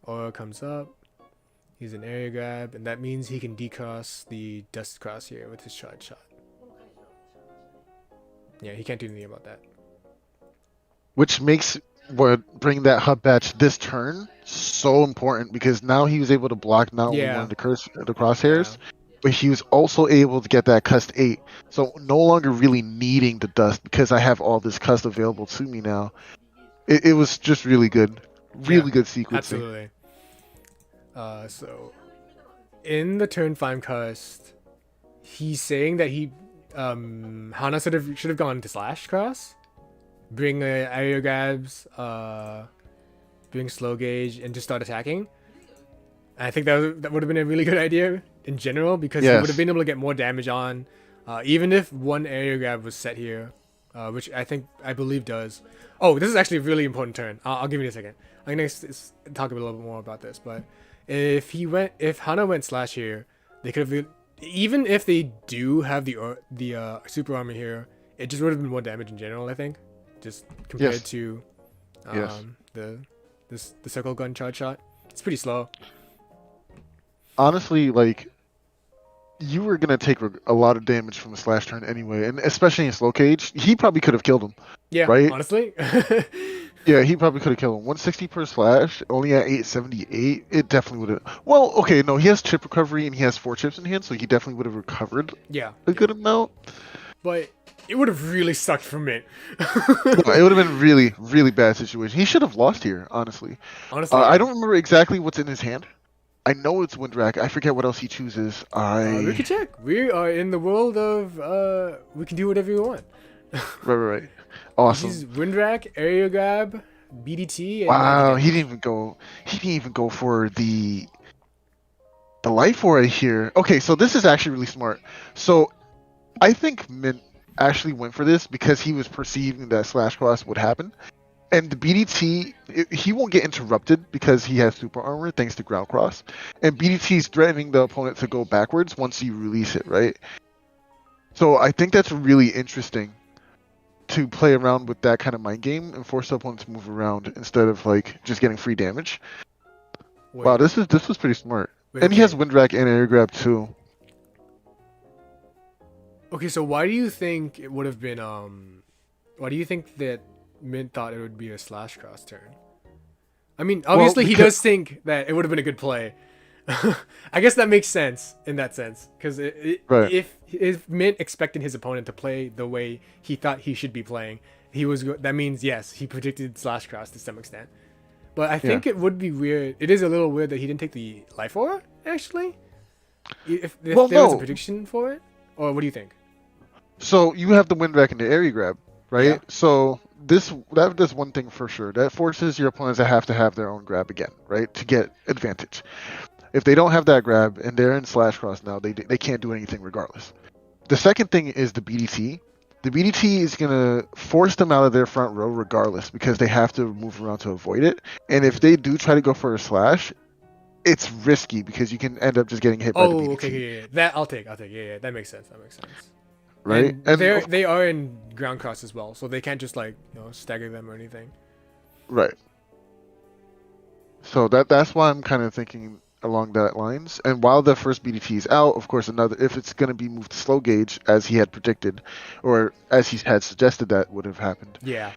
Aura comes up. He's an area grab, and that means he can decross the dust cross here with his charge shot. Yeah, he can't do anything about that. Which makes bring that hub batch this turn so important, because now he was able to block not only one of the crosshairs, but he was also able to get that cust 8. So no longer really needing the dust, because I have all this cust available to me now. It was just really good. Really good sequencing. Absolutely. So in the turn 5 cust, he's saying that Hana should have gone into slash cross, bring area grabs, bring slow gauge, and just start attacking. And I think that would have been a really good idea in general, because he would have been able to get more damage on, even if one area grab was set here, which I believe does. Oh, this is actually a really important turn. I'll give you a second. I'm gonna talk a little bit more about this, but if Hana went slash here, they could have, even if they do have the super armor here, it just would have been more damage in general, I think, just compared to the circle gun charge shot. It's pretty slow. Honestly, like, you were gonna take a lot of damage from the slash turn anyway, and especially in slow cage, he probably could have killed him. Yeah, right? Honestly. Yeah, he probably could have killed him. 160 per slash, only at 878. It definitely would have. Well, okay, no, he has chip recovery and he has 4 chips in hand, so he definitely would have recovered a good amount. But it would have really sucked for Mint. It would have been really, really bad situation. He should have lost here, honestly. I don't remember exactly what's in his hand. I know it's Windrak. I forget what else he chooses. We can check. We are in the world of we can do whatever we want. Right. Awesome. He's Windrak, area grab, BDT. And wow, he didn't even go for the life aura here. Okay, so this is actually really smart. So I think Mint actually went for this because he was perceiving that slash cross would happen. And the BDT, he won't get interrupted because he has super armor thanks to ground cross. And BDT is threatening the opponent to go backwards once you release it, right? So I think that's really interesting to play around with that kind of mind game and force the opponent to move around instead of like just getting free damage. Wow, this was pretty smart. And he has Windrak and air grab too. Okay, so why do you think it would have been why do you think that Mint thought it would be a slash cross turn? I mean, obviously he does think that it would have been a good play. I guess that makes sense in that sense, because if Mint expected his opponent to play the way he thought he should be playing, that means yes, he predicted slash cross to some extent. But I think it would be weird. It is a little weird that he didn't take the life aura, actually. If there was a prediction for it, or what do you think? So you have the Windrak and the area grab, right? Yeah. So that does one thing for sure. That forces your opponents to have their own grab again, right, to get advantage. If they don't have that grab and they're in slash cross now, they can't do anything regardless. The second thing is the BDT. The BDT is going to force them out of their front row regardless, because they have to move around to avoid it. And if they do try to go for a slash, it's risky because you can end up just getting hit by the BDT. Okay, yeah. That I'll take. Yeah, that makes sense. Right? And they are in ground cross as well, so they can't just stagger them or anything. Right. So that's why I'm kind of thinking along that lines. And while the first BDT is out, of course, if it's going to be moved to slow gauge as he had predicted, or as he had suggested that would have happened, yeah,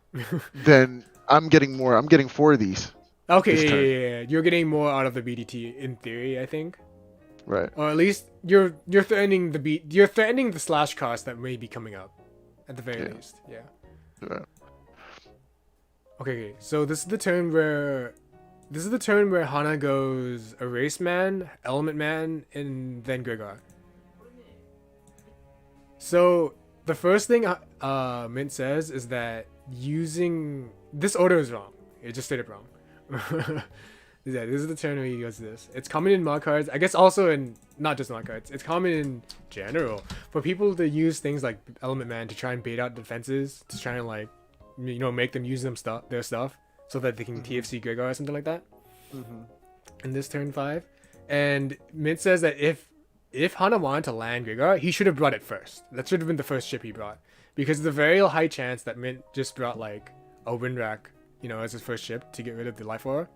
then I'm getting more. I'm getting 4 of these Okay, this turn. yeah. You're getting more out of the BDT in theory, I think. Right. Or at least you're threatening you're threatening the slash cost that may be coming up, at the very Yeah. least. Yeah. Right. Okay. So this is the turn where Hana goes Erase Man, Element Man, and then Gregar. So the first thing Mint says is that using this order is wrong. It just stated wrong. Yeah, this is the turn where he goes this. It's common in mod cards. I guess also in not just mod cards. It's common in general for people to use things like Element Man to try and bait out defenses, to try and like, make them use their stuff so that they can TFC Gregar or something like that. In this turn 5, and Mint says that if Hana wanted to land Gregar, he should have brought it first. That should have been the first ship he brought, because there's a very high chance that Mint just brought like a Windrak, as his first ship to get rid of the Life Aura.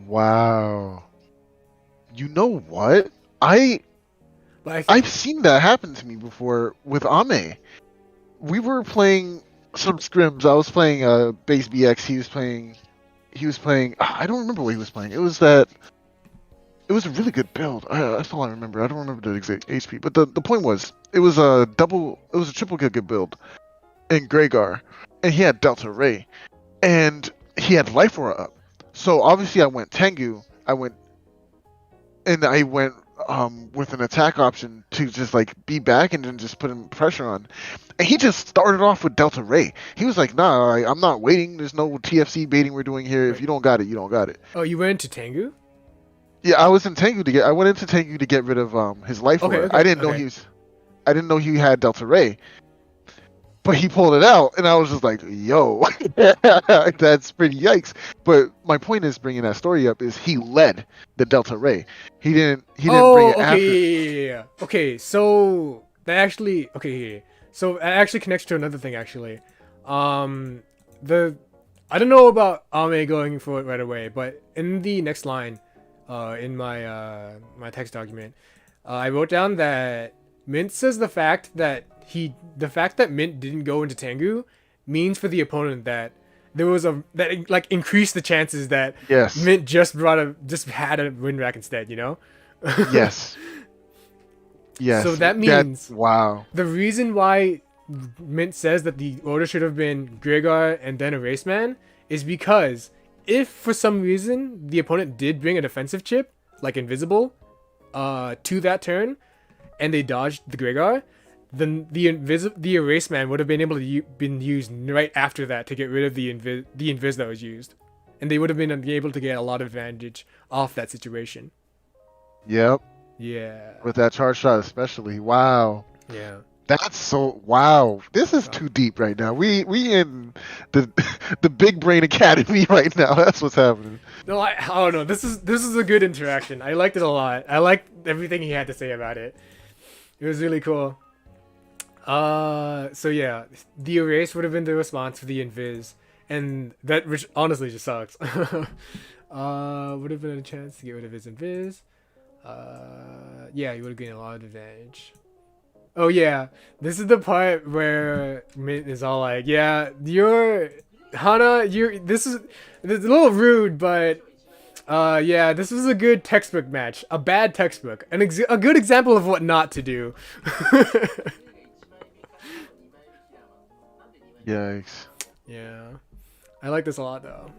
Wow. You know what? But I've seen that happen to me before with Ame. We were playing some scrims. I was playing base BX. He was playing I don't remember what he was playing. It was a really good build. That's all I remember. I don't remember the exact HP. But the point was, it was a triple good build in Gregar, and he had Delta Ray, and he had Life Aura up. So obviously I went Tengu. I went with an attack option to just like be back and then just put him pressure on. And he just started off with Delta Ray. He was like, "Nah, I'm not waiting. There's no TFC baiting we're doing here. If you don't got it, you don't got it." Oh, you went into Tengu? Yeah, I went into Tengu to get rid of his Life Aura. Okay, I didn't know he had Delta Ray. But he pulled it out, and I was just like, "Yo, that's pretty yikes." But my point is bringing that story up is he led the Delta Ray. He didn't bring it okay, after. yeah. Okay, so that actually so it actually connects to another thing actually. I don't know about Ame going for it right away, but in the next line, in my my text document, I wrote down that Mint says the fact that Mint didn't go into Tengu means for the opponent that there was that like increased the chances that Yes. Mint just had a Windrak instead, Yes. Yes. So that means wow. the reason why Mint says that the order should have been Gregar and then Erase Man is because if for some reason the opponent did bring a defensive chip like Invisible to that turn and they dodged the Gregar, then the Erase Man would have been able to been used right after that to get rid of the Invis that was used, and they would have been able to get a lot of advantage off that situation. Yep. Yeah. With that charge shot especially. Wow. Yeah. That's so wow. This is too deep right now. We in the Big Brain Academy right now. That's what's happening. No, I don't know. This is a good interaction. I liked it a lot. I liked everything he had to say about it. It was really cool. So yeah, the Erase would have been the response for the Invis, and that which honestly just sucks. Would have been a chance to get rid of his Invis. Yeah, he would have gained a lot of advantage. Oh yeah, this is the part where Mint is all like, "Yeah, this is a little rude, but yeah, this was a good textbook match, a bad textbook, a good example of what not to do." Yikes. Yeah, I like this a lot though.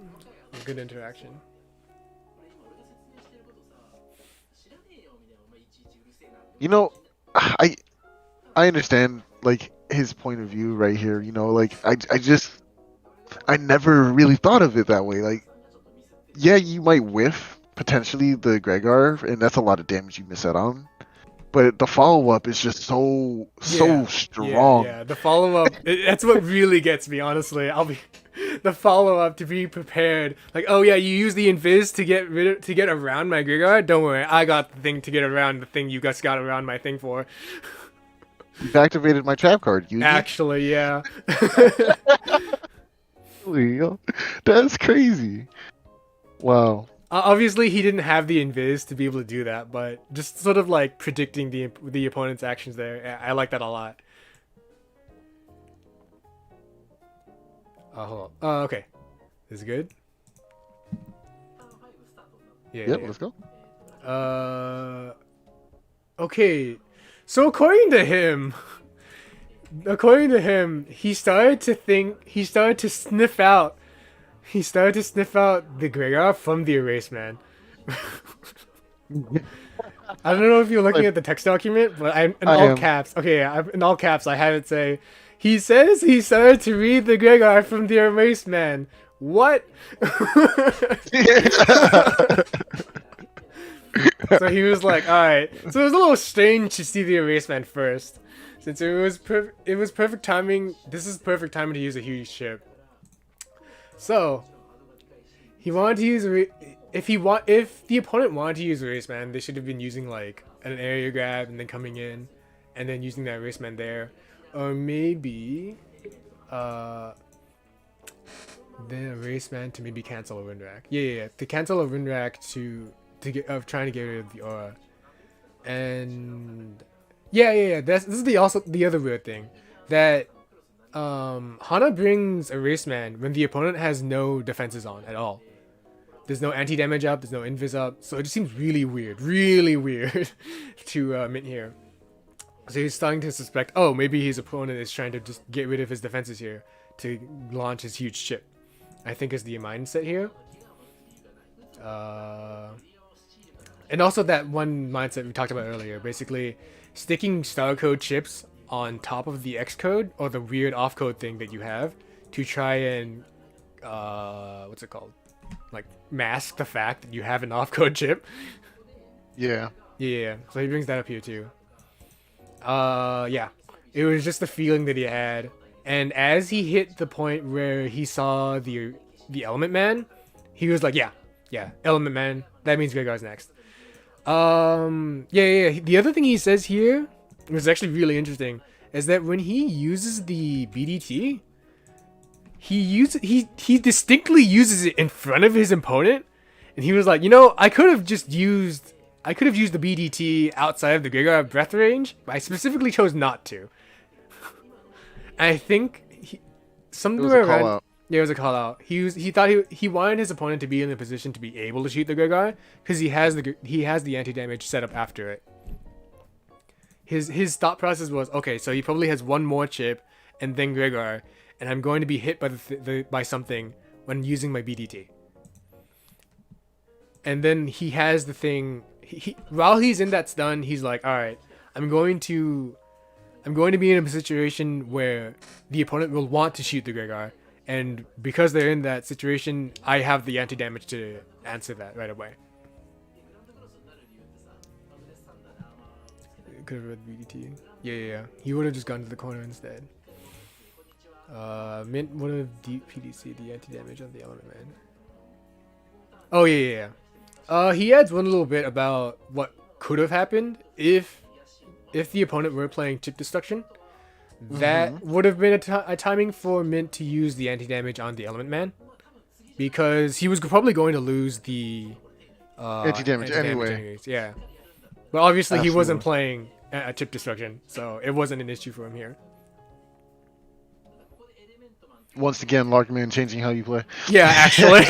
Good interaction. You know, I understand like his point of view right here. Like I never really thought of it that way. Like, yeah, you might whiff potentially the Gregar, and that's a lot of damage you miss out on. But the follow up is just so strong. Yeah, the follow up. That's what really gets me. Honestly, the follow up to be prepared. Like, oh yeah, you use the Invis to get around my Gregar. Don't worry, I got the thing to get around the thing you guys got around my thing for. You've activated my trap card. Actually, yeah. That's crazy. Wow. Obviously, he didn't have the Invis to be able to do that, but just sort of like predicting the opponent's actions there, I like that a lot. Hold on. Okay. This is good. Yeah, Yep, yeah, let's go. yeah. Okay. So according to him, he started to think, he started to sniff out the Gregor from the Erase Man. I don't know if you're looking Like, at the text document, but I'm in I all am. caps. Okay, yeah, in all caps, I have it say, he says he started to read the Gregor from the Erase Man. What? So he was like, all right. So it was a little strange to see the Erase Man first, since it was perfect timing. This is perfect timing to use a huge ship. So he wanted to use if the opponent wanted to use Erase Man, they should have been using like an area grab and then coming in, and then using that Erase Man there, or maybe then Erase Man to maybe cancel a wind rack. Yeah, to cancel a wind rack to get of trying to get rid of the aura. And yeah. This is the other weird thing that Hana brings Erase Man when the opponent has no defenses on at all. There's no anti-damage up, there's no invis up, so it just seems really weird to mint here. So he's starting to suspect, oh, maybe his opponent is trying to just get rid of his defenses here to launch his huge chip. I think is the mindset here. And also that one mindset we talked about earlier, basically sticking star code chips on top of the X code or the weird off code thing that you have to try and what's it called? Like mask the fact that you have an off code chip. Yeah. Yeah. So he brings that up here too. Yeah. It was just the feeling that he had. And as he hit the point where he saw the Element Man, he was like, yeah, Element Man. That means Gregor's next. Yeah. The other thing he says here, which is actually really interesting, is that when he uses the BDT, he distinctly uses it in front of his opponent, and he was like, I could have used the BDT outside of the Gregor breath range, but I specifically chose not to. I think It somewhere was a around. call out. Yeah, it was a call out. He thought he wanted his opponent to be in a position to be able to shoot the Gregor because he has the anti damage set up after it. His thought process was, okay, so he probably has one more chip and then Gregor, and I'm going to be hit by by something when using my BDT. And then he has the thing. While he's in that stun, he's like, all right, I'm going to be in a situation where the opponent will want to shoot the Gregor, and because they're in that situation, I have the anti-damage to answer that right away. Could have read BDT. Yeah. He would have just gone to the corner instead. Mint would have deep PDC the anti-damage on the Element Man. Oh yeah. He adds one little bit about what could have happened if the opponent were playing chip destruction. That would have been a timing for Mint to use the anti-damage on the Element Man, because he was probably going to lose the Anti-damage anyway. anyways. Yeah, but obviously he wasn't Absolutely. playing a chip destruction, so it wasn't an issue for him here. Once again, Larkman changing how you play. Yeah, actually.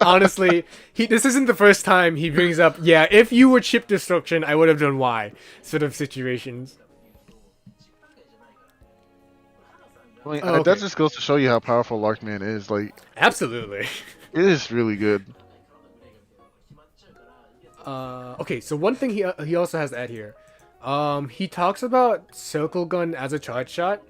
Honestly, this isn't the first time he brings up, yeah, if you were chip destruction, I would have done Y sort of situations. I mean, Oh, okay. that just goes to show you how powerful Larkman is. Like, Absolutely. it is really good. Okay, so one thing he also has to add here. He talks about Circle Gun as a charge shot,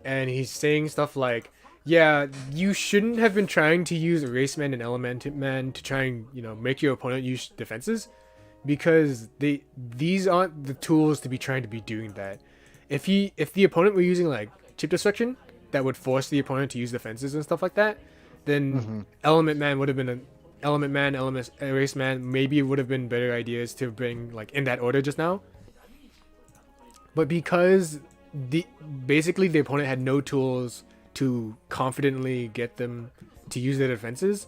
and he's saying stuff like, yeah, you shouldn't have been trying to use Erase Man and Element Man to try and, make your opponent use defenses, because these aren't the tools to be trying to be doing that. If the opponent were using like chip destruction that would force the opponent to use defenses and stuff like that, then Element Man would have been Element Erase Man maybe would have been better ideas to bring like in that order just now. But because basically the opponent had no tools to confidently get them to use their defenses,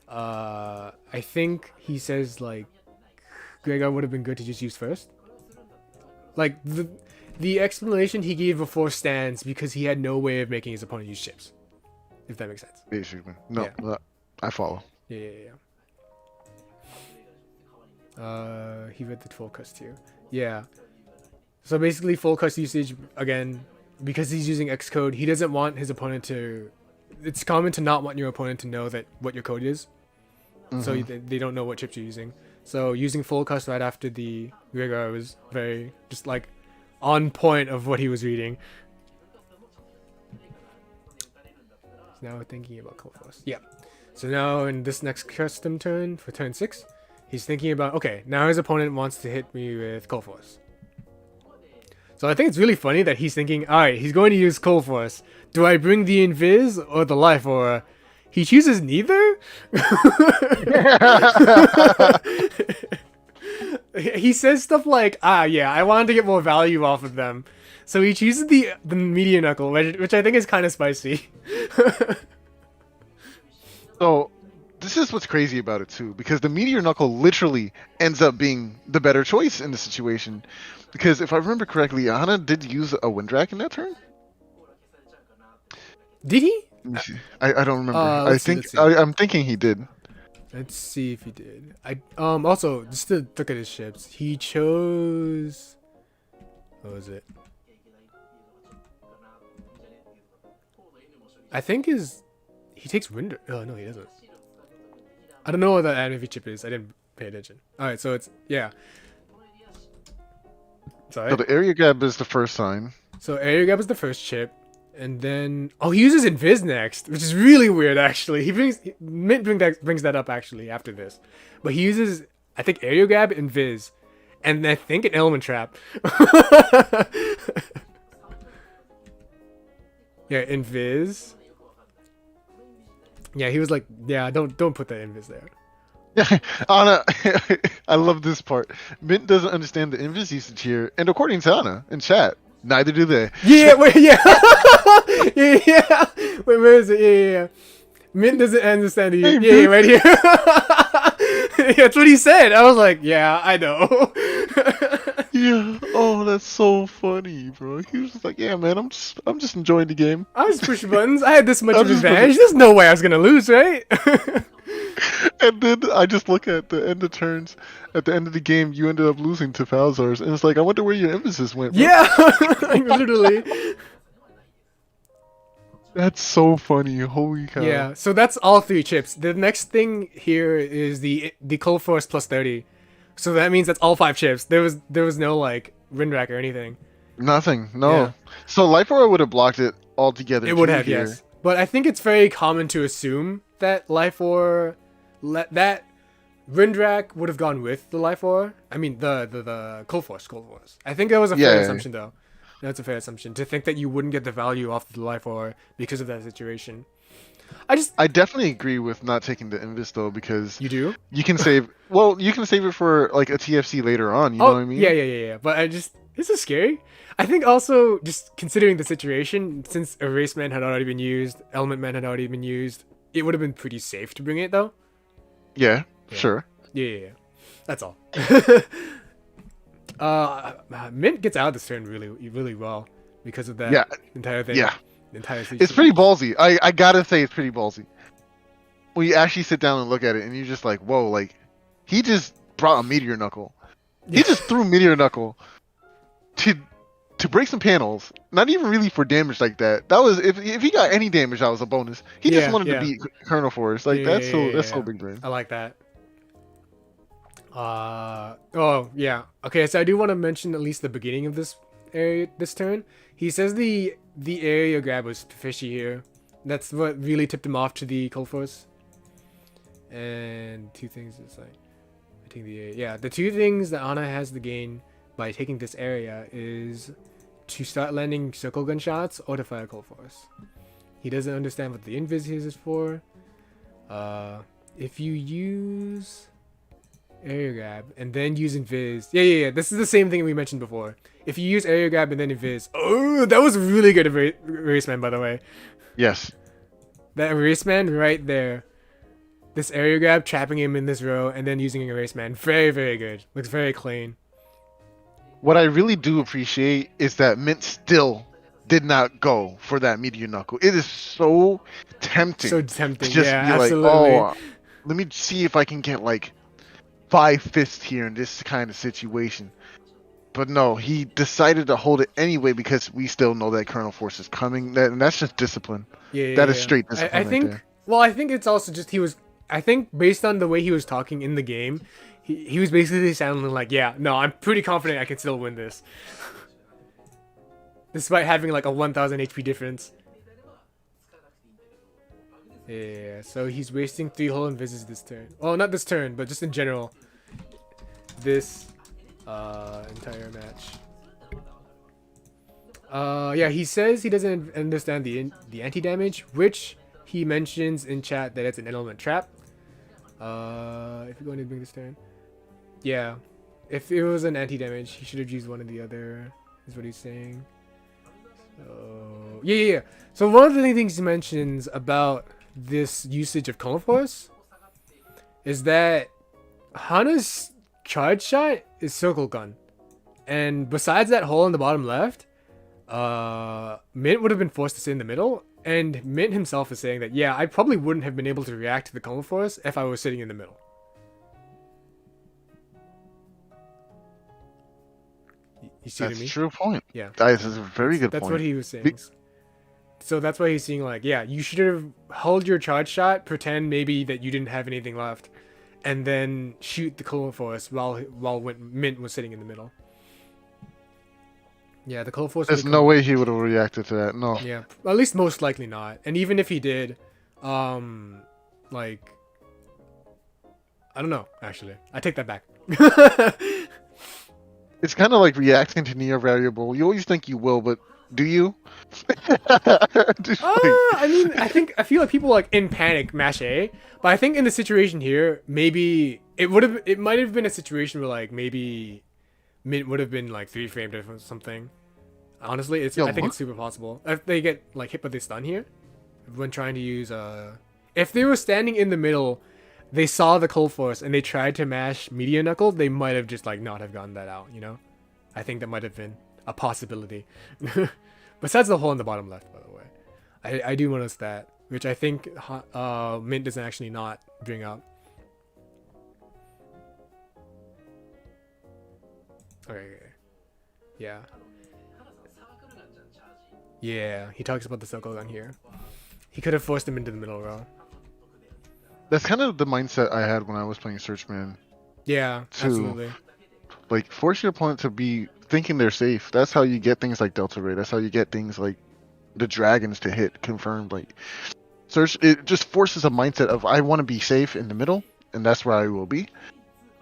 I think he says like Gregor would have been good to just use first. Like the explanation he gave before stands because he had no way of making his opponent use chips. if that makes sense. Basically, no, Yeah. I follow. Yeah. He read the full cust too. Yeah. So basically, full cust usage again, because he's using Xcode. He doesn't want his opponent to. It's common to not want your opponent to know that what your code is, so they don't know what chips you're using. So using full cust right after the Rigor was very just like on point of what he was reading. So now we're thinking about Coldforce. Yeah. So now in this next custom turn for turn 6, he's thinking about, okay, now his opponent wants to hit me with Coldforce. So I think it's really funny that he's thinking, alright, he's going to use Coldforce. Do I bring the Invis or the Life Aura? He chooses neither? He says stuff like, yeah, I wanted to get more value off of them. So he chooses the Meteor Knuckle, which I think is kind of spicy. So this is what's crazy about it too, because the Meteor Knuckle literally ends up being the better choice in the situation. Because if I remember correctly, Ana did use a Windrak in that turn. Did he? I don't remember. Let's see. I'm thinking he did. Let's see if he did. Also just to look at his ships, he chose. What was it? I think he takes Wind. Oh no, he doesn't. I don't know what that enemy chip is. I didn't pay attention. All right, so it's yeah. Sorry. So the area grab is the first sign. So area grab is the first chip, and then he uses Invis next, which is really weird actually. Mint brings that up actually after this, but he uses I think area grab, Invis, and I think an element trap. Yeah, Invis. Yeah, he was like, yeah, don't put that Invis there. Yeah, Ana, I love this part. Mint doesn't understand the Invis usage here, and according to Ana in chat, neither do they. Yeah, wait, yeah. Yeah. Wait, where is it? Yeah. Mint doesn't understand the yeah, right here. Yeah, that's what he said. I was like, yeah, I know. Yeah. Oh, that's so funny, bro. He was just like, yeah, man, I'm just enjoying the game. I was pushing buttons. I had this much of advantage. There's no way I was gonna lose, right? And then I just look at the end of turns. At the end of the game, you ended up losing to Falzars, and it's like, I wonder where your emphasis went. Bro. Yeah, literally. That's so funny. Holy cow. Yeah, so that's all 3 chips. The next thing here is the Coldforce plus 30. So that means that's all 5 chips. There was no like Windrak or anything. Nothing. No. Yeah. So Life Aura would have blocked it altogether. It would have, here. Yes. But I think it's very common to assume that Life Aura, that Windrak would have gone with the Life Aura. I mean the Coldforce. I think that was a fair assumption though. That's a fair assumption to think that you wouldn't get the value off the Life Aura because of that situation. I definitely agree with not taking the Invis though, because you do. You can save. Well, you can save it for like a TFC later on. You know what I mean? Yeah. But this is scary. I think also just considering the situation, since Erase Man had already been used, Element Man had already been used, it would have been pretty safe to bring it though. Yeah. Sure. Yeah. That's all. Mint gets out of this turn really well because of that entire thing. Yeah. The entire situation. It's pretty ballsy. I gotta say it's pretty ballsy. When you actually sit down and look at it, and you're just like, whoa, like he just brought a Meteor Knuckle. He just threw Meteor Knuckle to break some panels. Not even really for damage like that. That was if he got any damage, that was a bonus. He just wanted to beat Colonel Force. Like that's so big brain. I like that. Oh yeah. Okay, so I do want to mention at least the beginning of this turn. He says the area grab was fishy here. That's what really tipped him off to the Coldforce. And 2 things is like I think the 2 things that Ana has to gain by taking this area is to start landing circle gun shots or to fire Coldforce. He doesn't understand what the Invis is for. If you use area grab and then use Invis, yeah. This is the same thing we mentioned before. If you use area grab and then Invis, oh, that was really good Erase Man, by the way. Yes. That Erase Man right there. This area grab, trapping him in this row, and then using Erase Man. Very, very good. Looks very clean. What I really do appreciate is that Mint still did not go for that Meteor Knuckle. It is so tempting So to tempting. just Yeah, be like, absolutely. oh, let me see if I can get like 5 fists here in this kind of situation. But no, he decided to hold it anyway because we still know that Colonel Force is coming. And that's just discipline. Yeah, yeah, That is yeah. straight I discipline right think. there. Well, I think it's also just he was. I think based on the way he was talking in the game, he was basically sounding like, yeah, no, I'm pretty confident I can still win this, despite having like a 1,000 HP difference. Yeah, so he's wasting 3 whole invises this turn. Well, not this turn, but just in general. This entire match. Yeah, he says he doesn't understand the anti-damage, which he mentions in chat that it's an element trap. If you're going to bring this turn. Yeah. If it was an anti-damage, he should have used one or the other, is what he's saying. So, yeah. So one of the things he mentions about this usage of Cone Force is that Hana's charge shot is Circle Gun. And besides that hole in the bottom left, Mint would have been forced to stay in the middle, and Mint himself is saying that, yeah, I probably wouldn't have been able to react to the Cone Force if I was sitting in the middle. You see what I That's mean? a true point. Yeah. That is a very good That's point. what he was saying. So that's why he's saying, like, yeah, you should have held your charge shot, pretend maybe that you didn't have anything left, and then shoot the Cone Force while Mint was sitting in the middle. Yeah, the Cone Force. There's no way he would have reacted to that. No. Yeah, at least most likely not. And even if he did, like, I don't know. Actually, I take that back. It's kind of like reacting to near variable. You always think you will, but do you? I mean, I feel like people like in panic mash A, but I think in the situation here, maybe it might have been a situation where like maybe Mint would have been like 3-framed or something. Honestly, I think it's super possible if they get like hit by the stun here when trying to use if they were standing in the middle, they saw the Cold Force and they tried to mash Meteor Knuckle, they might have just like not have gotten that out, you know? I think that might have been a possibility. Besides the hole in the bottom left, by the way. I do notice that, which I think Mint doesn't actually not bring up. Okay. Yeah. Yeah, he talks about the circle gun here. He could have forced him into the middle row. That's kind of the mindset I had when I was playing Searchman. Yeah, absolutely. Like, force your opponent to be thinking they're safe. That's how you get things like Delta Ray. That's how you get things like the dragons to hit confirmed. Like, Search, it just forces a mindset of I want to be safe in the middle, and that's where I will be,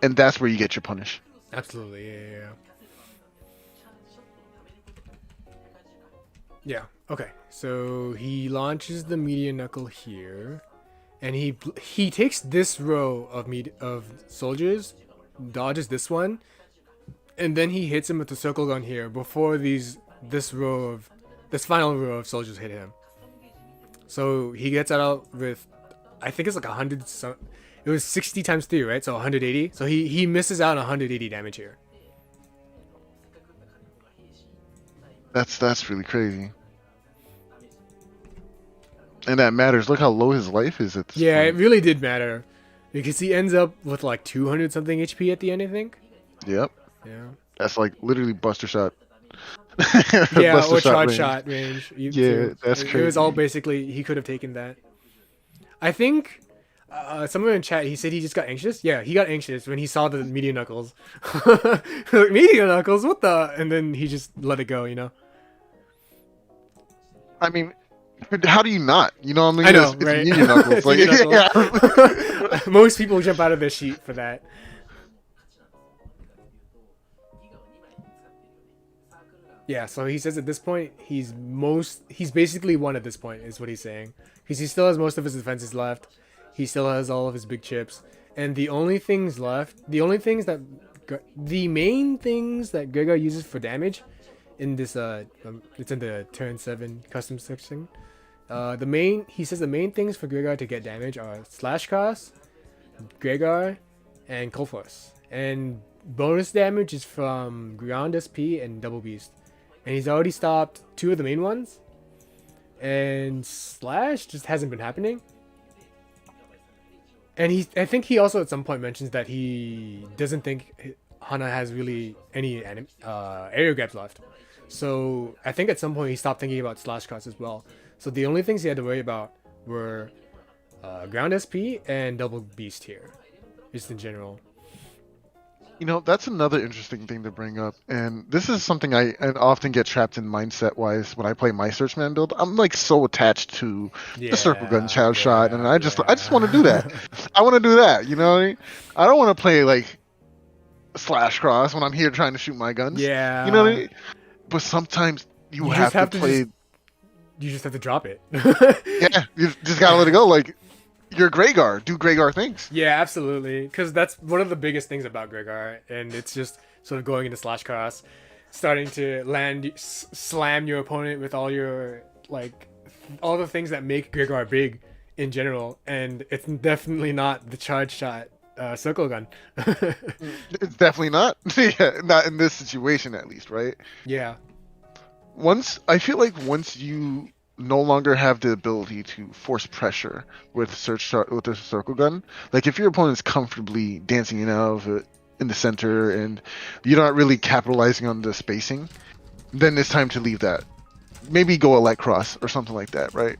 and that's where you get your punish. Absolutely, yeah. Yeah. Okay. So he launches the Meteor Knuckle here, and he takes this row of soldiers, dodges this one, and then he hits him with the circle gun here before this final row of soldiers hit him. So he gets out with, I think it's like 100. It was 60 times 3, right? So 180. So he misses out on 180 damage here. That's really crazy. And that matters. Look how low his life is at this point. It really did matter. Because he ends up with like 200 something HP at the end, I think. Yep. Yeah. That's like literally Buster Shot. Yeah, Buster or charge range. shot range. That's crazy. It was all basically, he could have taken that. I think someone in chat, he said he just got anxious. Yeah, he got anxious when he saw the Meteor Knuckles. Like, Meteor Knuckles, what the? And then he just let it go, you know? I mean, how do you not? You know what I mean? I know, it's right? Meteor Knuckles. It's Like, Meteor Knuckles. yeah. Most people jump out of their sheet for that. Yeah, so he says at this point, he's basically won at this point, is what he's saying. Because he still has most of his defenses left. He still has all of his big chips. And the main things that Gregor uses for damage in this, it's in the turn 7 custom section. He says the main things for Gregor to get damage are Slash Cost, Gregor, and Cold Force. And bonus damage is from Ground SP and Double Beast. and he's already stopped 2 of the main ones, and Slash just hasn't been happening. And I think he also at some point mentions that he doesn't think Hana has really any aerial grabs left. So I think at some point he stopped thinking about Slash Cross as well. So the only things he had to worry about were ground SP and double beast here, just in general. You know, that's another interesting thing to bring up, and this is something I often get trapped in mindset-wise when I play my Searchman build. I'm like so attached to the circle gun child shot, and I just want to do that. I want to do that. You know what I mean? I don't want to play like Slash Cross when I'm here trying to shoot my guns. Yeah. You know what I mean? But sometimes you have to play. You just have to drop it. Yeah, you just gotta let it go. Like, you're Gregar. Do Gregar things. Yeah, absolutely. Because that's one of the biggest things about Gregar, and it's just sort of going into Slash Cross, starting to slam your opponent with all your all the things that make Gregar big in general, and it's definitely not the charge shot circle gun. It's definitely not. Yeah, not in this situation at least, right? Yeah. I feel like once you no longer have the ability to force pressure with the circle gun, like if your opponent's comfortably dancing in and out of it in the center and you're not really capitalizing on the spacing, then it's time to leave that. Maybe go a light cross or something like that, right?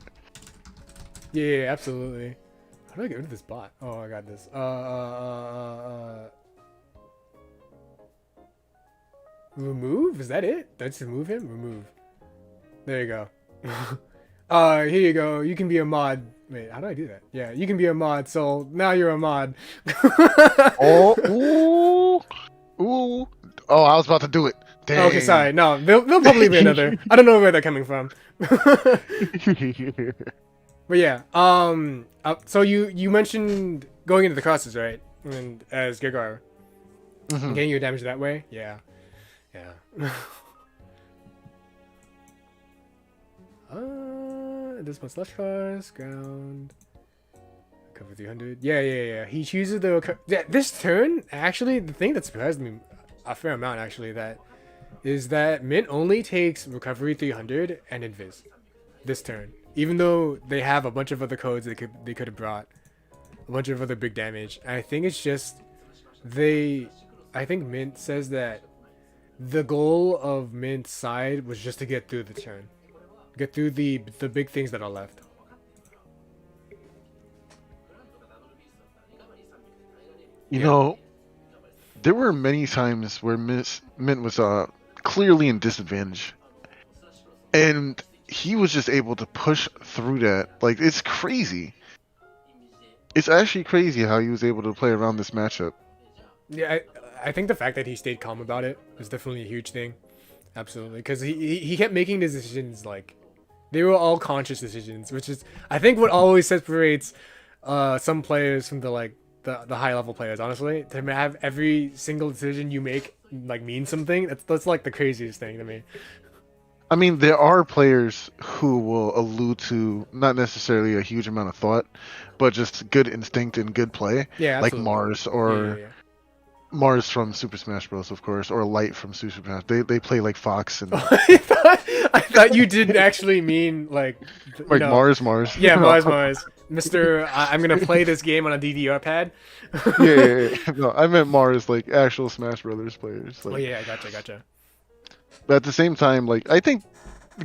Yeah, absolutely. How do I get rid of this bot? Oh, I got this. Remove? Is that it? Did I just remove him? Remove. There you go. Here you go. You can be a mod. Wait, how do I do that? Yeah, you can be a mod. So now you're a mod. Oh, ooh. Oh, I was about to do it. Dang. Okay, sorry. No, there'll probably be another. I don't know where they're coming from. But yeah, so you mentioned going into the crosses, right? And as Gregar, getting your damage that way. Yeah. This one's Slash Cross, ground, cover 300. Yeah. He chooses this turn. Actually, the thing that surprised me a fair amount is that Mint only takes recovery 300 and invis this turn, even though they have a bunch of other codes they could have brought, a bunch of other big damage. I think it's just I think Mint says that the goal of Mint's side was just to get through the turn, get through the big things that are left. You know, there were many times where Mint was clearly in disadvantage, and he was just able to push through that. Like, it's crazy. It's actually crazy how he was able to play around this matchup. Yeah, I think the fact that he stayed calm about it was definitely a huge thing. Absolutely, because he kept making these decisions like they were all conscious decisions, which is I think what always separates some players from the high level players. Honestly, to have every single decision you make like mean something, that's like the craziest thing to me. I mean, there are players who will allude to not necessarily a huge amount of thought, but just good instinct and good play. Yeah, like absolutely. Mars or Mars from Super Smash Bros. Of course, or Light from Super Smash. They play like Fox and. I thought you didn't actually mean like Mars. Yeah, Mars. Mr. I'm gonna play this game on a DDR pad. Yeah. No, I meant Mars, like actual Smash Brothers players. Like, oh yeah, gotcha. But at the same time, like I think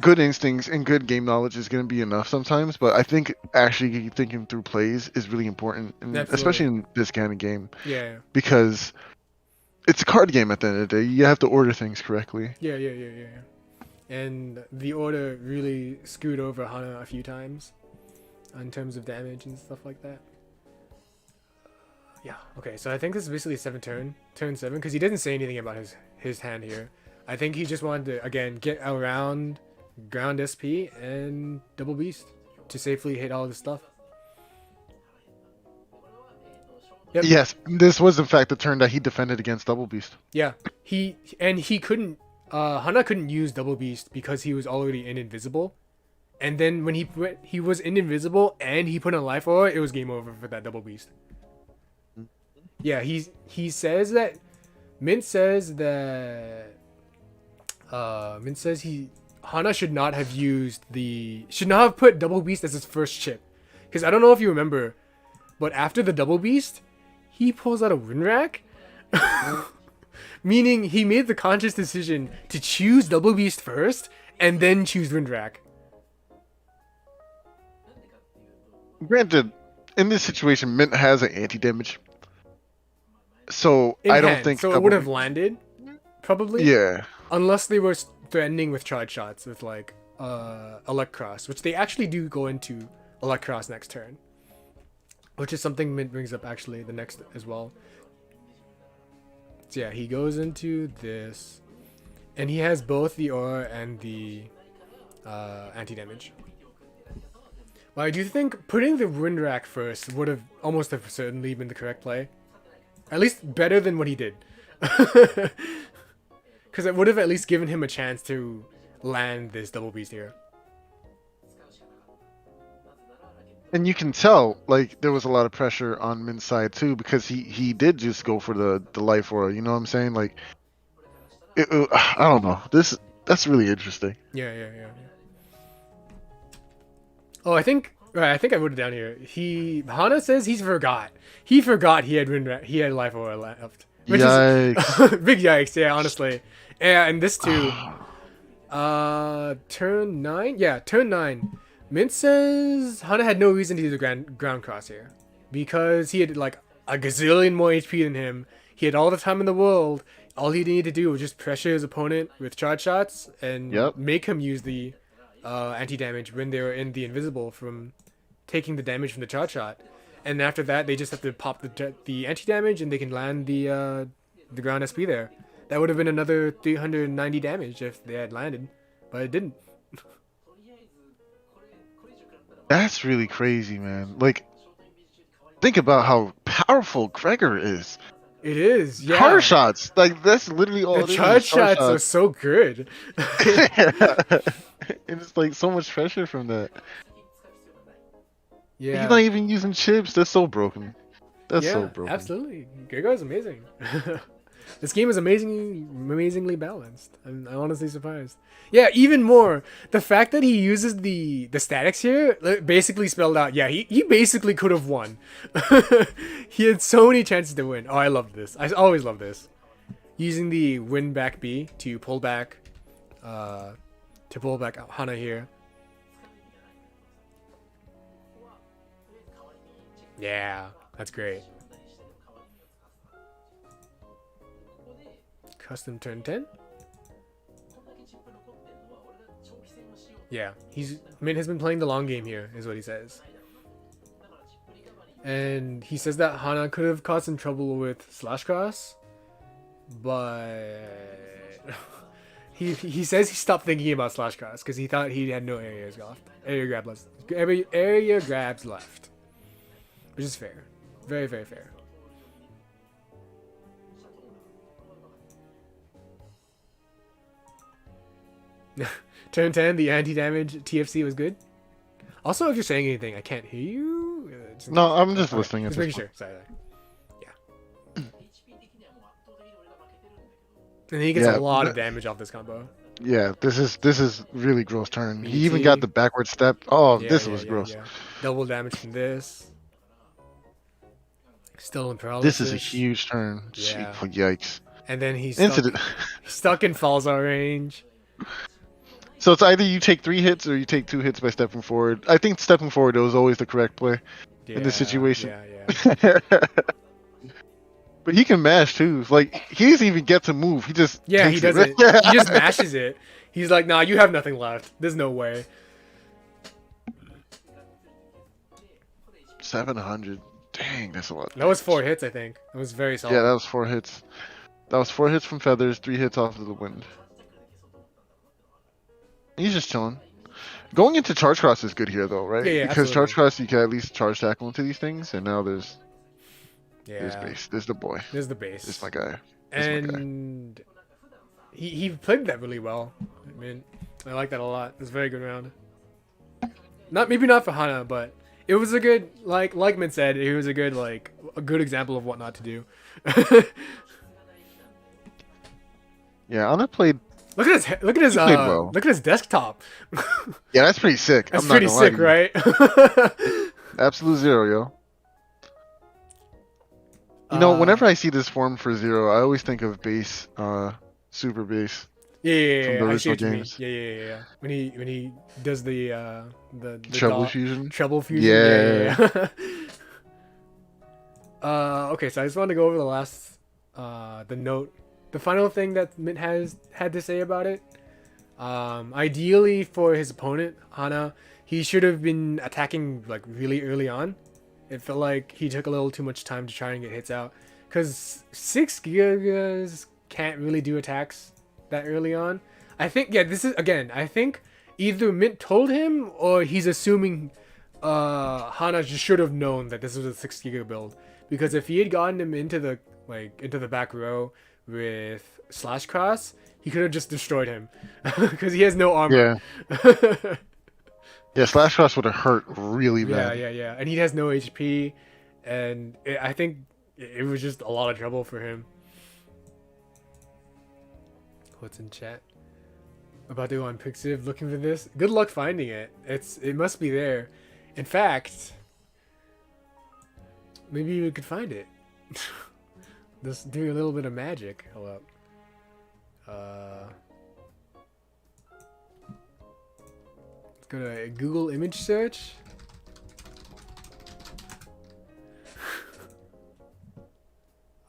good instincts and good game knowledge is going to be enough sometimes. But I think actually thinking through plays is really important, and especially in this kind of game. Yeah. Because it's a card game at the end of the day. You have to order things correctly. Yeah. And the order really screwed over Hana a few times in terms of damage and stuff like that. Yeah. Okay. So I think this is basically turn 7, because he didn't say anything about his hand here. I think he just wanted to, again, get around ground SP and double beast to safely hit all this stuff. Yep. Yes, this was in fact the turn that he defended against double beast. Yeah, he couldn't. Hana couldn't use double beast because he was already in invisible, and then when he was in invisible and he put on life aura, it was game over for that double beast. Yeah, he says that Mint says that Min says Hana should not have put Double Beast as his first chip, because I don't know if you remember, but after the Double Beast, he pulls out a Wind Rack, meaning he made the conscious decision to choose Double Beast first and then choose Wind Rack. Granted, in this situation, Mint has an anti-damage, so In I don't hand, think so. It would have landed, probably. Yeah, Unless they were threatening with charge shots with like Electros, which they actually do go into Electros next turn, which is something Mint brings up actually the next as well. So yeah, he goes into this, and he has both the aura and the anti-damage. But I do think putting the Wind Rack first would have almost have certainly been the correct play. At least better than what he did. Because it would have at least given him a chance to land this Double Beast here. and you can tell like there was a lot of pressure on Mint's side too, because he did just go for the life aura. You know what I'm saying? Like, I don't know. That's really interesting. Yeah. Oh, I think I wrote it down here. Hana says he forgot. He forgot he had life aura left. Which Yikes. is big yikes, yeah, honestly. Yeah, and this too. Turn 9? Yeah, turn 9. Mint says Hana had no reason to do the ground cross here. Because he had like a gazillion more HP than him. He had all the time in the world. All he needed to do was just pressure his opponent with charge shots and make him use the anti-damage when they were in the invisible from taking the damage from the charge shot. And after that, they just have to pop the anti-damage and they can land the ground SP there. That would have been another 390 damage if they had landed, but it didn't. That's really crazy, man. Like, think about how powerful Gregor is. It is, yeah. Charge shots, like that's literally all. The charge shots are so good. And it's like so much pressure from that. Yeah. He's not even using chips. That's so broken. That's so broken. Absolutely. Gregor is amazing. This game is amazingly balanced. I'm honestly surprised. Yeah, even more. The fact that he uses the statics here basically spelled out, yeah, he basically could have won. He had so many chances to win. Oh, I love this. I always love this. Using the win back B to pull back Hana here. Yeah, that's great. Custom turn 10? Yeah, Mint has been playing the long game here, is what he says. And he says that Hana could have caused some trouble with Slash Cross, but he says he stopped thinking about Slash Cross because he thought he had no area grabs left. Which is fair. Very, very fair. Turn 10, the anti-damage TFC was good. Also, if you're saying anything, I can't hear you. No, I'm just listening. Just making sure. Sorry. Yeah. And then he gets a lot of damage off this combo. Yeah, this is really gross turn. He even got the backward step. Oh, this was gross. Yeah. Double damage from this. Still in paralysis. This is a huge turn. Yeah. Yikes. And then he's stuck in Falza range. So it's either you take 3 hits or you take 2 hits by stepping forward. I think stepping forward was always the correct play in this situation. Yeah. But he can mash too. Like, he doesn't even get to move. He just he doesn't. He just mashes it. He's like, nah, you have nothing left. There's no way. 700. Dang, that's a lot. That was 4 hits, I think. It was very solid. Yeah, that was 4 hits. That was 4 hits from Feathers, 3 hits off of the wind. He's just chilling. Going into Charge Cross is good here, though, right? Yeah, because Charge Cross, you can at least charge tackle into these things, and now there's base. There's the boy. There's the base. This is my guy. And he played that really well. I mean, I like that a lot. It was a very good round. Maybe not for Hana, but it was a good, like Mint said, it was a good example of what not to do. Yeah, Hana played look at his He played well. look at his desktop. Yeah, that's pretty sick. That's I'm not pretty gonna lie sick, to you. right? Absolute zero, yo. Whenever I see this form for zero, I always think of base, super base from the I see original what you mean. games. Yeah. When he does the Treble fusion. treble fusion. Yeah. Yeah. Okay, so I just wanted to go over the last the final thing that Mint has had to say about it. Ideally for his opponent Hana, he should have been attacking like really early on. It felt like he took a little too much time to try and get hits out, because 6 gigas can't really do attacks that early on. I think this is again. I think either Mint told him or he's assuming Hana just should have known that this was a 6 giga build, because if he had gotten him into the back row with Slash Cross, he could have just destroyed him because he has no armor. Yeah. Yeah, Slash Cross would have hurt really bad. Yeah. And he has no HP, and I think it was just a lot of trouble for him. What's in chat? About to go on Pixiv looking for this. Good luck finding it. It must be there. In fact, maybe we could find it. Just doing a little bit of magic. Hold up. Let's go to Google image search.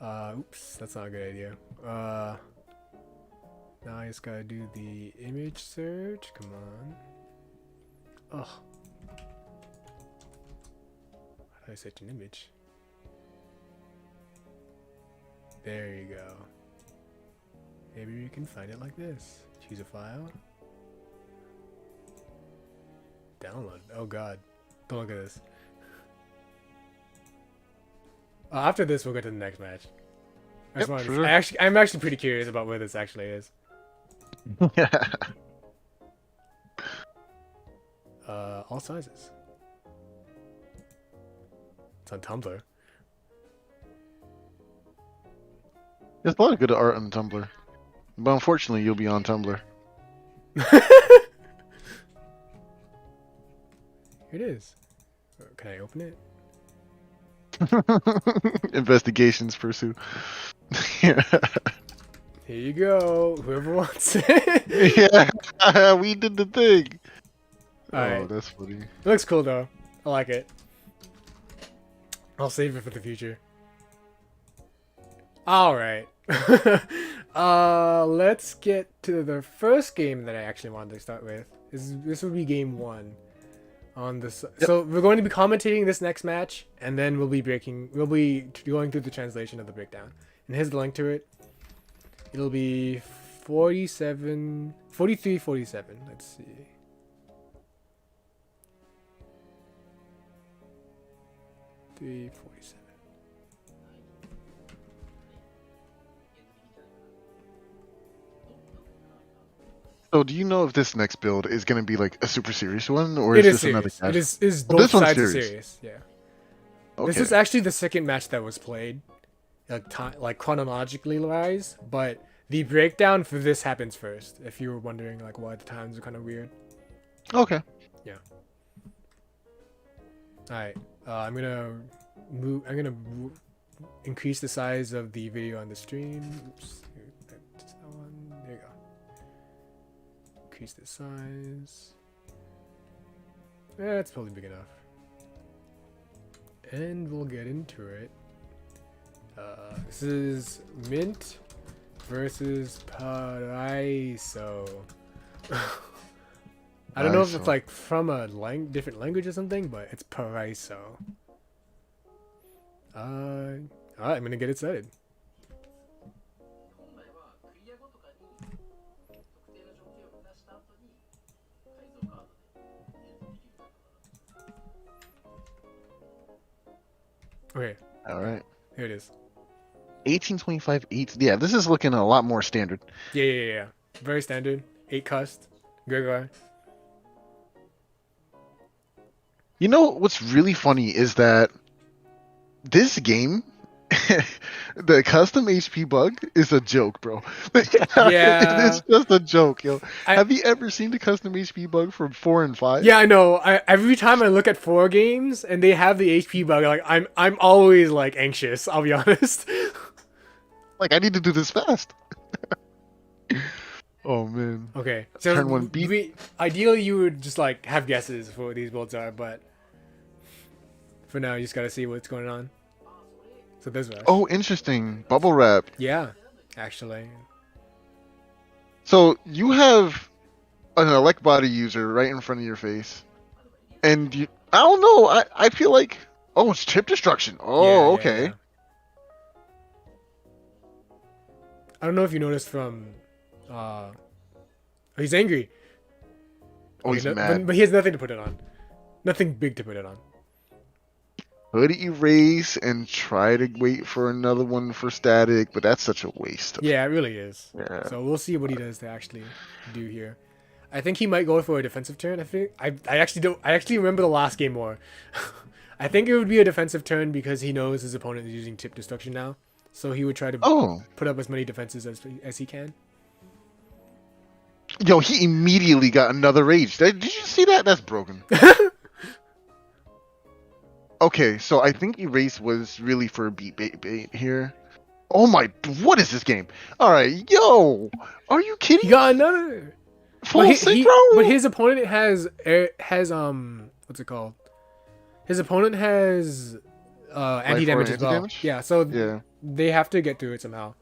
Oops, that's not a good idea. Now I just gotta do the image search. Come on. Oh. How do I search an image? There you go. Maybe you can find it like this. Choose a file. Download. Oh god. Don't look at this. After this, we'll get to the next match. Sure. I'm actually pretty curious about where this actually is. All sizes. It's on Tumblr. There's a lot of good art on Tumblr. But unfortunately, you'll be on Tumblr. Here it is. Can I open it? Investigations pursue. Here you go. Whoever wants it. Yeah, we did the thing. Alright. Oh, that's funny. It looks cool though. I like it. I'll save it for the future. Alright. Let's get to the first game that I actually wanted to start with. This would be game 1 on this. Yep. So we're going to be commentating this next match, and then we'll be going through the translation of the breakdown. And here's the link to it. It'll be 43-47. Let's see. $3.47. So, do you know if this next build is going to be like a super serious one, or It is is this another serious. match? It is Oh, both this one's sides are serious. serious. Yeah. Okay. This is actually the second match that was played, like chronologically wise, but the breakdown for this happens first. If you were wondering like why the times are kind of weird. Okay. Yeah. All right. I'm gonna increase the size of the video on the stream. Oops. That's that one. There you go. Increase the size. Yeah, it's probably big enough. And we'll get into it. This is Mint versus Paraiso. I don't know if it's like from a different language or something, but it's Paraiso. Alright, I'm gonna get it started. Okay. All right. Here it is. 1825 8. Yeah, this is looking a lot more standard. Yeah. Very standard. 8 cust. Gregoire. You know what's really funny is that this game The custom HP bug is a joke, bro. Yeah, It's just a joke, yo. I Have you ever seen the custom HP bug from 4 and 5? yeah I know. Every time I look at 4 games and they have the HP bug, like I'm always like anxious. I'll be honest. Like, I need to do this fast. Oh man. Okay, so Turn one beat. we ideally you would just like have guesses for what these builds are, but for now you just gotta see what's going on. So this rush. Oh, interesting. Bubble wrap. Yeah, actually. So you have an elect body user right in front of your face, and I don't know. I feel like, oh, it's chip destruction. Oh, okay. I don't know if you noticed from, oh, he's angry. Oh, he's mad. But he has nothing to put it on. Nothing big to put it on. Could erase and try to wait for another one for static, but that's such a waste. Yeah, it really is. Yeah. So we'll see what he does to actually do here. I think he might go for a defensive turn. I actually don't. I actually remember the last game more. I think it would be a defensive turn because he knows his opponent is using chip destruction now, so he would try to put up as many defenses as he can. Yo, he immediately got another rage. Did you see that? That's broken. Okay, so I think erase was really for a beat bait here. Oh my, what is this game? All right, yo, are you kidding? He got another. Full synchro. But his opponent has what's it called? His opponent has anti damage as well. Yeah, so yeah, they have to get through it somehow.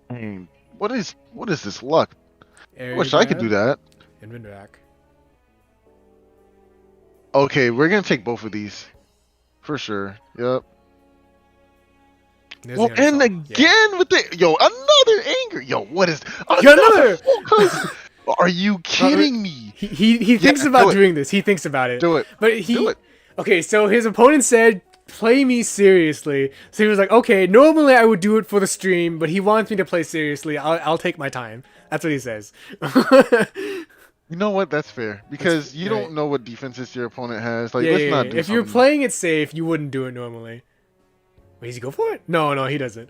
I mean, what is this luck? Area I wish I could do that. And Windwrack. Okay, we're gonna take both of these, for sure. Yep. There's Well, the and Unisol. again with the another anger. Yo, what is another? Are you kidding me? He thinks about doing this. He thinks about it. Do it. But Do it. Okay, so his opponent said, "Play me seriously." So he was like, "Okay, normally I would do it for the stream, but he wants me to play seriously. I'll take my time." That's what he says. You know what? That's fair because you don't know what defenses your opponent has. Like, let's not do. If you're playing it safe, you wouldn't do it normally. Wait, does he go for it? No, he doesn't.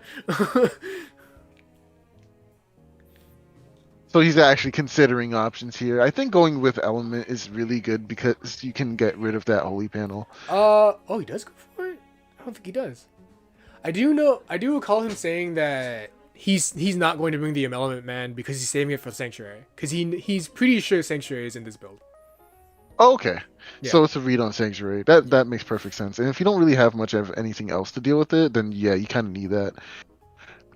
So he's actually considering options here. I think going with element is really good because you can get rid of that holy panel. Oh, he does go for it? I don't think he does. I do recall him saying that he's not going to bring the element man because he's saving it for Sanctuary. Because he's pretty sure Sanctuary is in this build. Oh, okay. Yeah. So it's a read on Sanctuary. That makes perfect sense. And if you don't really have much of anything else to deal with it, then yeah, you kind of need that.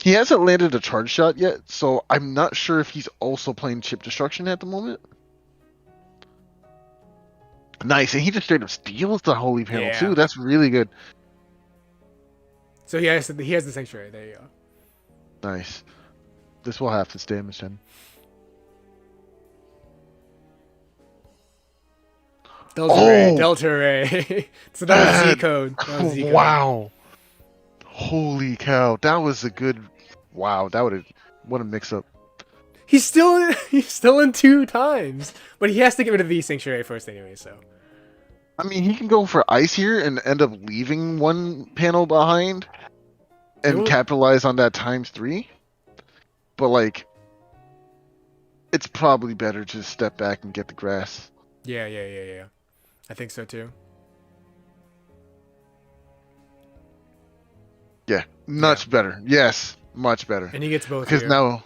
He hasn't landed a charge shot yet, so I'm not sure if he's also playing chip destruction at the moment. Nice, and he just straight up steals the holy panel too. That's really good. So he has the Sanctuary. There you go. Nice. This will have to damage him. Delta Ray. So that was Z code. Wow. Holy cow. That was a good. Wow. What a mix up. He's still in 2 times, but he has to get rid of the Sanctuary first anyway. So. I mean, he can go for ice here and end up leaving one panel behind and capitalize on that ×3. But like, it's probably better to step back and get the grass. Yeah. I think so too. Yeah, much better. Yes, much better. And he gets both because now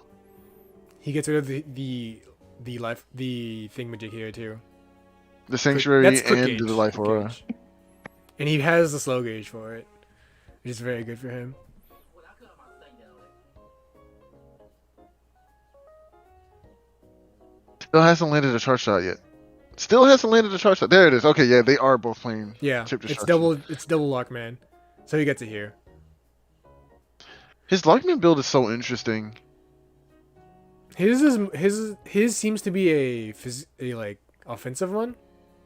he gets rid of the thingamajig here too. The Sanctuary and the Life Aura. And he has the slow gauge for it, which is very good for him. Still hasn't landed a charge shot yet. There it is. Okay, yeah, they are both playing. Yeah, chip it's double Lockman, so he gets it here. His Lockman build is so interesting. His seems to be a like offensive one,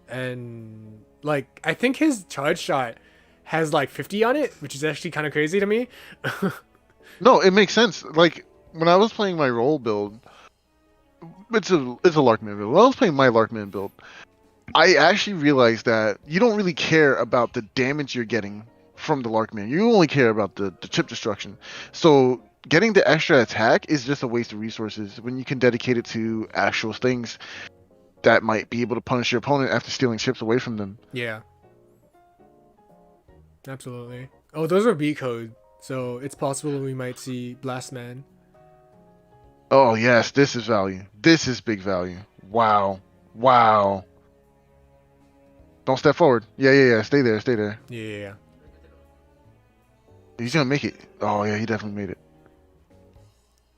and like I think his charge shot has like 50 on it, which is actually kind of crazy to me. No, it makes sense. Like when I was playing my roll build, it's a Larkman build. When I was playing my Larkman build, I actually realized that you don't really care about the damage you're getting from the Larkman. You only care about the chip destruction. So getting the extra attack is just a waste of resources when you can dedicate it to actual things that might be able to punish your opponent after stealing chips away from them. Yeah. Absolutely. Oh, those are B code, so it's possible we might see Blast Man. Oh yes, this is value. This is big value. Wow. Wow. Don't step forward. Yeah. Stay there. Stay there. Yeah. He's gonna make it. Oh yeah, he definitely made it.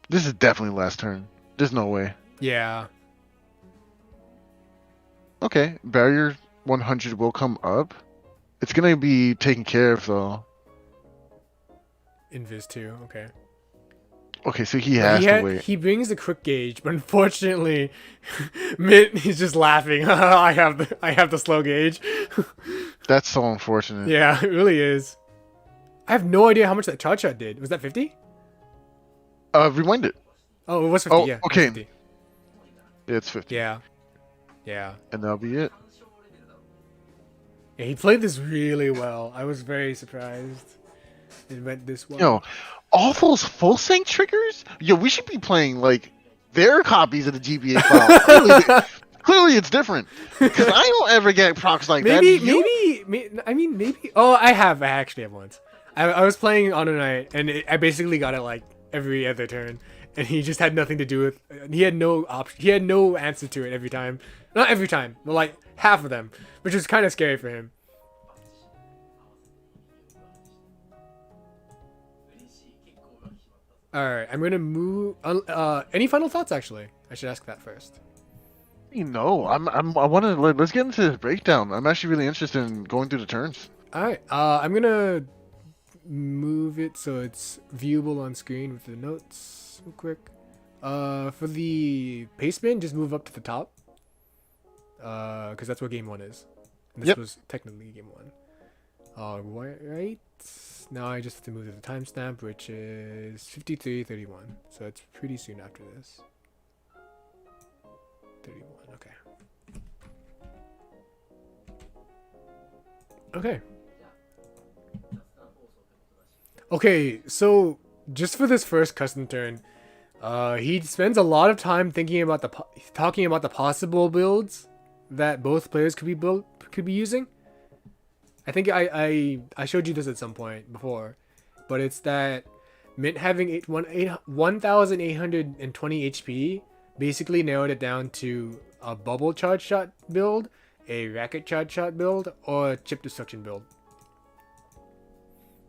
This is definitely last turn. There's no way. Yeah. Okay, barrier 100 will come up. It's gonna be taken care of though. Invis 2, okay. Okay, so he has to wait. He brings the quick gauge, but unfortunately, Mint he's just laughing. I have the slow gauge. That's so unfortunate. Yeah, it really is. I have no idea how much that charge shot did. Was that 50? Rewind it. Oh, it was 50. Oh, yeah. okay. 50. Yeah, it's 50. Yeah. Yeah. And that'll be it. Yeah, he played this really well. I was very surprised it went this well. Yo, all those full sync triggers? Yo, we should be playing like their copies of the GBA file. Clearly it's different. Because I don't ever get procs like that. Maybe. Oh, I actually have once. I was playing on a night, and I basically got it like every other turn, and he just had nothing to do with. He had no option. He had no answer to it every time. Not every time, but like half of them, which was kind of scary for him. All right, I'm gonna move. Any final thoughts? Actually, I should ask that first. I want to let's get into the breakdown. I'm actually really interested in going through the turns. All right, I'm gonna move it so it's viewable on screen with the notes real quick. For the pace bin, just move up to the top. Because that's what game 1 is. And this was technically game 1. Right. Now I just have to move to the timestamp, which is 53:31. So it's pretty soon after this. 31. Okay. Okay. Okay, so just for this first custom turn, he spends a lot of time thinking about talking about the possible builds that both players could be using. I think I showed you this at some point before, but it's that Mint having 1,820 HP basically narrowed it down to a bubble charge shot build, a racket charge shot build, or a chip destruction build.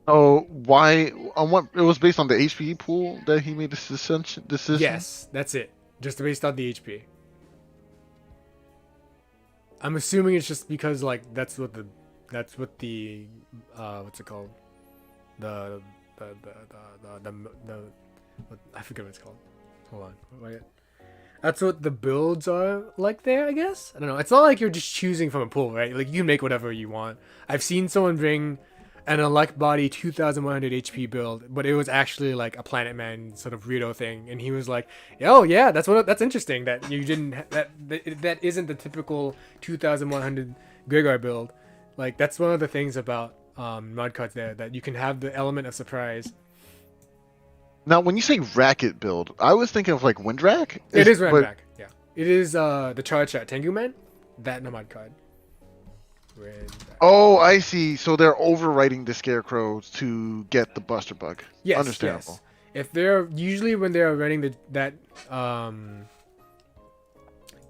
Oh, why? It was based on the HP pool that he made this decision? Yes, that's it. Just based on the HP. I'm assuming it's just because like that's what the what's it called? The I forget what it's called. Hold on. Wait. That's what the builds are like there, I guess. I don't know. It's not like you're just choosing from a pool, right? Like you can make whatever you want. I've seen someone bring an Elect Body 2100 HP build, but it was actually like a Planet Man sort of weirdo thing, and he was like, "Oh yeah, that's interesting that you didn't that isn't the typical 2100 Gregar build." Like that's one of the things about mod cards there, that you can have the element of surprise. Now, when you say racket build, I was thinking of like Windrak. It is Windrak, yeah. It is the charge shot Tengu Man, that in a mod card. Oh, I see. So they're overwriting the Scarecrow to get the Buster Bug. Yes, understandable. Yes. If they're usually when they're running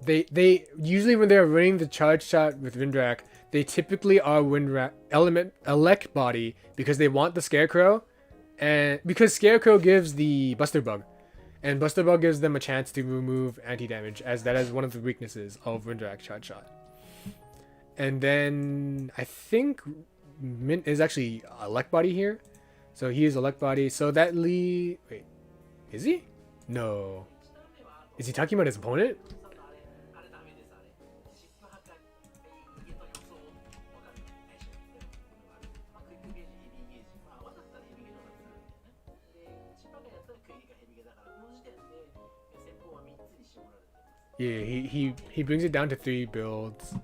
they usually when they're running the charge shot with Windrak, they typically are Windrak Elect Body because they want the Scarecrow, and because Scarecrow gives the Buster Bug, and Buster Bug gives them a chance to remove anti-damage, as that is one of the weaknesses of Windrak charge shot. And then I think Mint is actually Elect Body here. So he is Elect Body. So that wait, is he? No. Is he talking about his opponent? Yeah, he brings it down to 3 builds.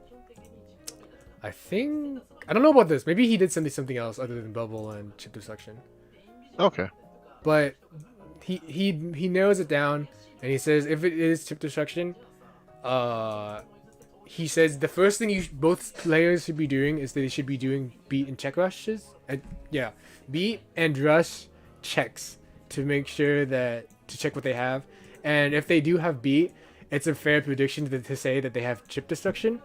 I think I don't know about this. Maybe he did something else other than bubble and chip deflection. Okay. But he narrows it down and he says if it is chip destruction, he says the first thing both players should be doing is they should be doing beat and check rushes. And yeah, beat and rush checks to make sure to check what they have. And if they do have beat, it's a fair prediction to say that they have chip destruction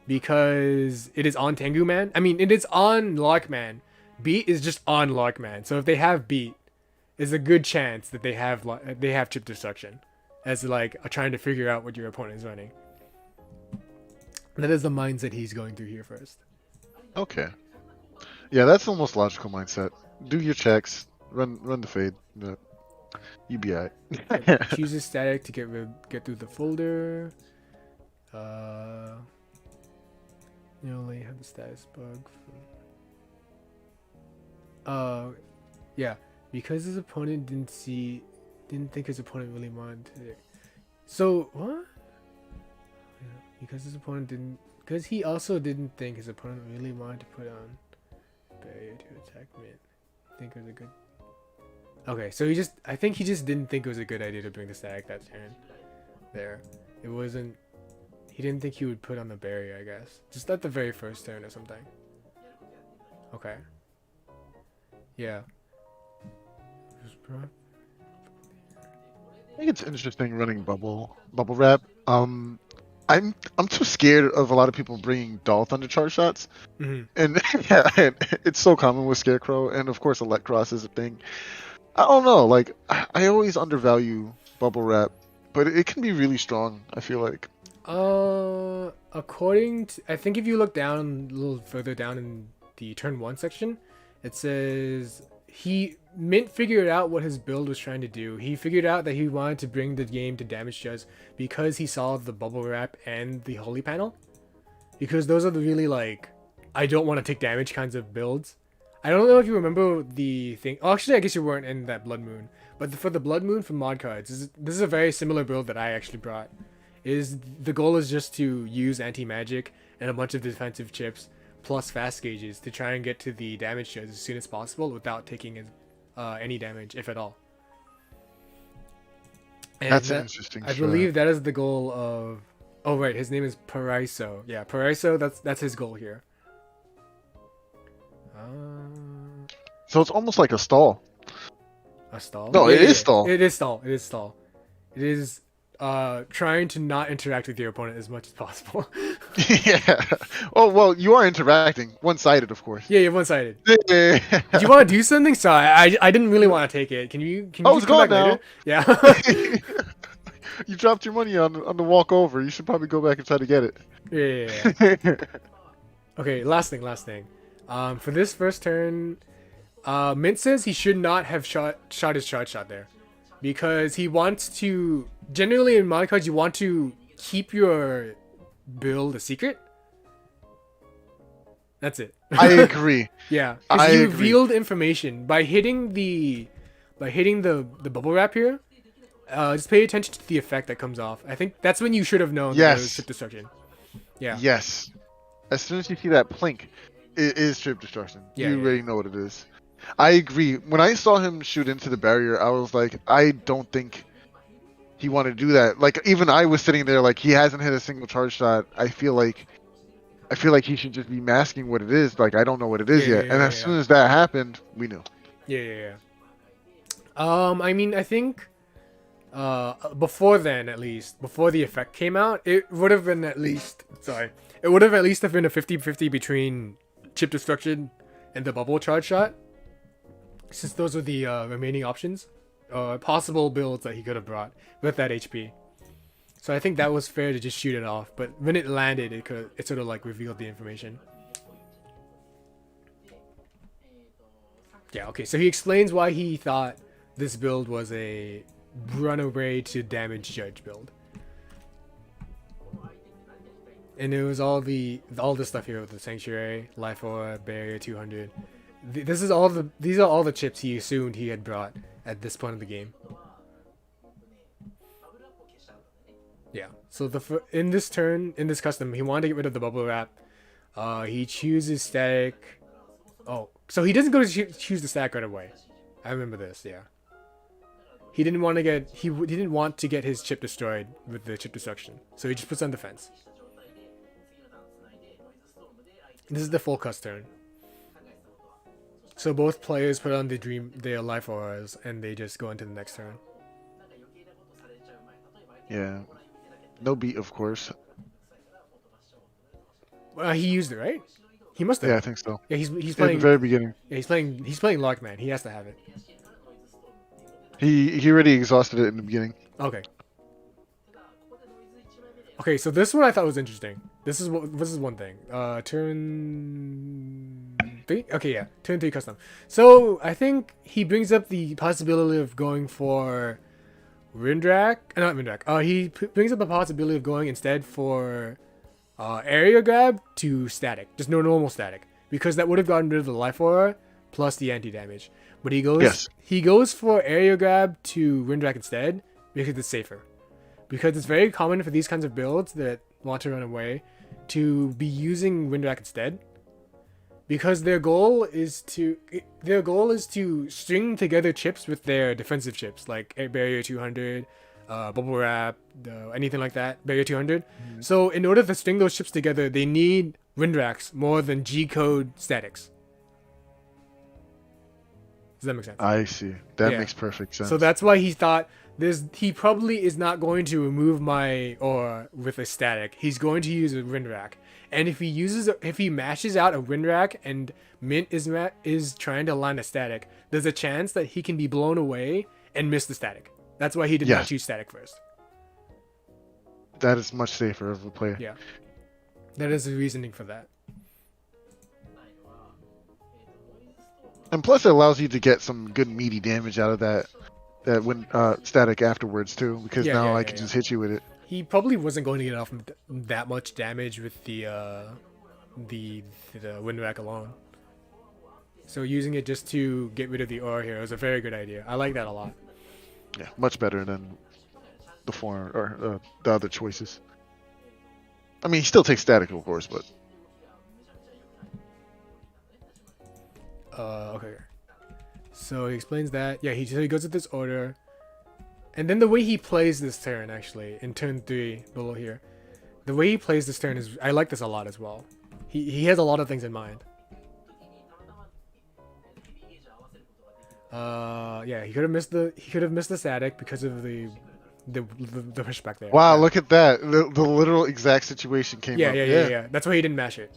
because it is on Tengu Man. I mean, it is on Lockman. Beat is just on Lockman. So if they have beat, there's a good chance that they have chip destruction as like trying to figure out what your opponent is running. That is the mindset he's going through here first. Okay. Yeah, that's the most logical mindset. Do your checks, run the fade. You be alright. Choose a static to get through the folder. You only have the status bug. Yeah, because his opponent didn't think his opponent really wanted it. So what? Because he also didn't think his opponent really wanted to put on barrier to attack mid. I think it was a good. Okay, so I think he just didn't think it was a good idea to bring the static that turn. There, it wasn't. He didn't think he would put on the barrier, I guess. Just at the very first turn or something. Okay. Yeah. I think it's interesting running bubble wrap. I'm too scared of a lot of people bringing Dolph under charge shots, and yeah, it's so common with Scarecrow, and of course Electros is a thing. I don't know, like I always undervalue bubble wrap, but it can be really strong. I feel like. I think if you look down a little further down in the turn 1 section, it says Mint figured out what his build was trying to do. He figured out that he wanted to bring the game to damage judge because he saw the bubble wrap and the holy panel. Because those are the really like, I don't want to take damage kinds of builds. I don't know if you remember the thing. Oh, actually, I guess you weren't in that Blood Moon. But for the Blood Moon from mod cards, this is a very similar build that I actually brought. The goal is just to use anti-magic and a bunch of defensive chips plus fast gauges to try and get to the damage judge as soon as possible without taking any damage, if at all. And that's an interesting. I believe that is the goal of. Oh right, his name is Paraiso. Yeah, Paraiso. That's his goal here. So it's almost like a stall. A stall? No, it is stall. It is stall. It is stall. It is trying to not interact with your opponent as much as possible. Yeah. Oh well, you are interacting, one-sided, of course. Yeah, you're one-sided. Yeah. Do you want to do something? Sorry, I didn't really want to take it. Can you it's come gone back now. later? Yeah. You dropped your money on the walk over. You should probably go back and try to get it. Yeah. Okay, last thing. For this first turn, Mint says he should not have shot his charge shot there. Because he wants to... Generally in mod cards, you want to keep your build a secret. That's it. I agree. Yeah, because you revealed information by hitting the bubble wrap here. Just pay attention to the effect that comes off. I think that's when you should have known that it was chip destruction. Yeah. Yes. As soon as you see that plink, it is chip destruction. Yeah, you already know what it is. I agree. When I saw him shoot into the barrier, I was like, I don't think he wanted to do that. Like, even I was sitting there like, he hasn't hit a single charge shot. I feel like he should just be masking what it is. Like, I don't know what it is yet. And as soon as that happened, we knew. Yeah. I mean, I think before then, at least, before the effect came out, it would have been at least been a 50-50 between chip destruction and the bubble charge shot. Since those are the remaining options, possible builds that he could have brought with that HP. So I think that was fair to just shoot it off. But when it landed, it sort of like revealed the information. Yeah, okay. So he explains why he thought this build was a runaway to damage judge build. And it was all the stuff here with the Sanctuary, Life Aura, Barrier 200. These are all the chips he assumed he had brought at this point of the game. Yeah. So in this custom, he wanted to get rid of the bubble wrap. He chooses static. Oh, so he doesn't go to choose the static right away. I remember this. Yeah. He didn't want to get he didn't want to get his chip destroyed with the chip destruction, so he just puts on defense. This is the full cuss turn. So both players put on their life auras, and they just go into the next turn. Yeah. No beat, of course. He used it, right? He must have. Yeah, I think so. Yeah, he's At playing. the very beginning. Yeah, he's playing Lockman. He has to have it. He already exhausted it in the beginning. Okay. Okay, so this one I thought was interesting. This is one thing. Turn 3. Okay, yeah, turn 3 custom. So I think he brings up the possibility of going for Windrak. Not Windrak. He brings up the possibility of going instead for area grab to static, just no normal static, because that would have gotten rid of the life aura plus the anti damage. But he goes for area grab to Windrak instead because it's safer. Because it's very common for these kinds of builds that want to run away to be using Windrak instead. Because their goal is to string together chips with their defensive chips, like Barrier 200, Bubble Wrap, anything like that, Barrier 200. Mm-hmm. So in order to string those chips together, they need Windraks more than G-code statics. Does that make sense? I see. That makes perfect sense. So that's why he thought he probably is not going to remove my aura with a static. He's going to use a Windrak. And if he mashes out a Windrak and Mint is trying to land a static, there's a chance that he can be blown away and miss the static. That's why he did not choose static first. That is much safer of a play. Yeah. That is the reasoning for that. And plus it allows you to get some good meaty damage out of that static afterwards too, because now I can just hit you with it. He probably wasn't going to get off that much damage with the Windrak alone. So using it just to get rid of the aura here was a very good idea. I like that a lot. Yeah, much better than the foreign or the other choices. I mean, he still takes static, of course, but. Okay. So he explains that. Yeah, he goes with this order. And then the way he plays this turn, actually, in turn 3 below here, the way he plays this turn is, I like this a lot as well. He has a lot of things in mind. Yeah, he could have missed the static because of the pushback there. Wow, look at that! The literal exact situation came up. Yeah. That's why he didn't mash it.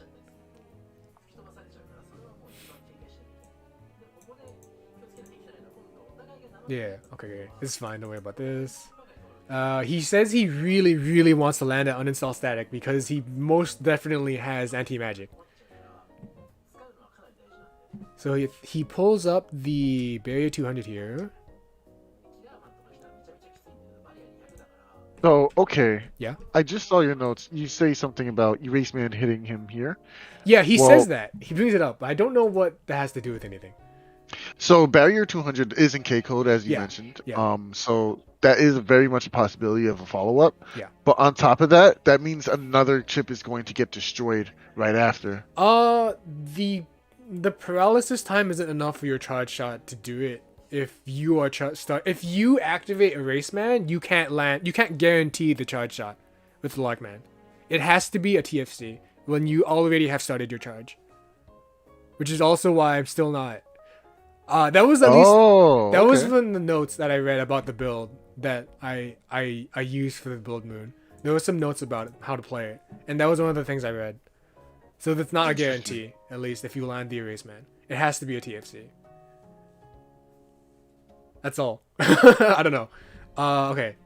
Yeah, okay. This is fine. Don't worry about this. He says he really, really wants to land an uninstall static because he most definitely has anti-magic. So he pulls up the Barrier 200 here. Oh, okay. Yeah? I just saw your notes. You say something about Eraseman hitting him here. Yeah, he says that. He brings it up. I don't know what that has to do with anything. So Barrier 200 is in K code, as you mentioned. Yeah. So that is very much a possibility of a follow-up. Yeah. But on top of that, that means another chip is going to get destroyed right after. The paralysis time isn't enough for your charge shot to do it. If you activate Eraseman, you can't guarantee the charge shot with Lockman. It has to be a TFC when you already have started your charge. Which is also why I'm still not. That was at least that was from the notes that I read about the build that I used for the build moon. There was some notes about how to play it, and that was one of the things I read. So that's not a guarantee, at least if you land the Eraseman. It has to be a TFC. That's all. I don't know. Okay.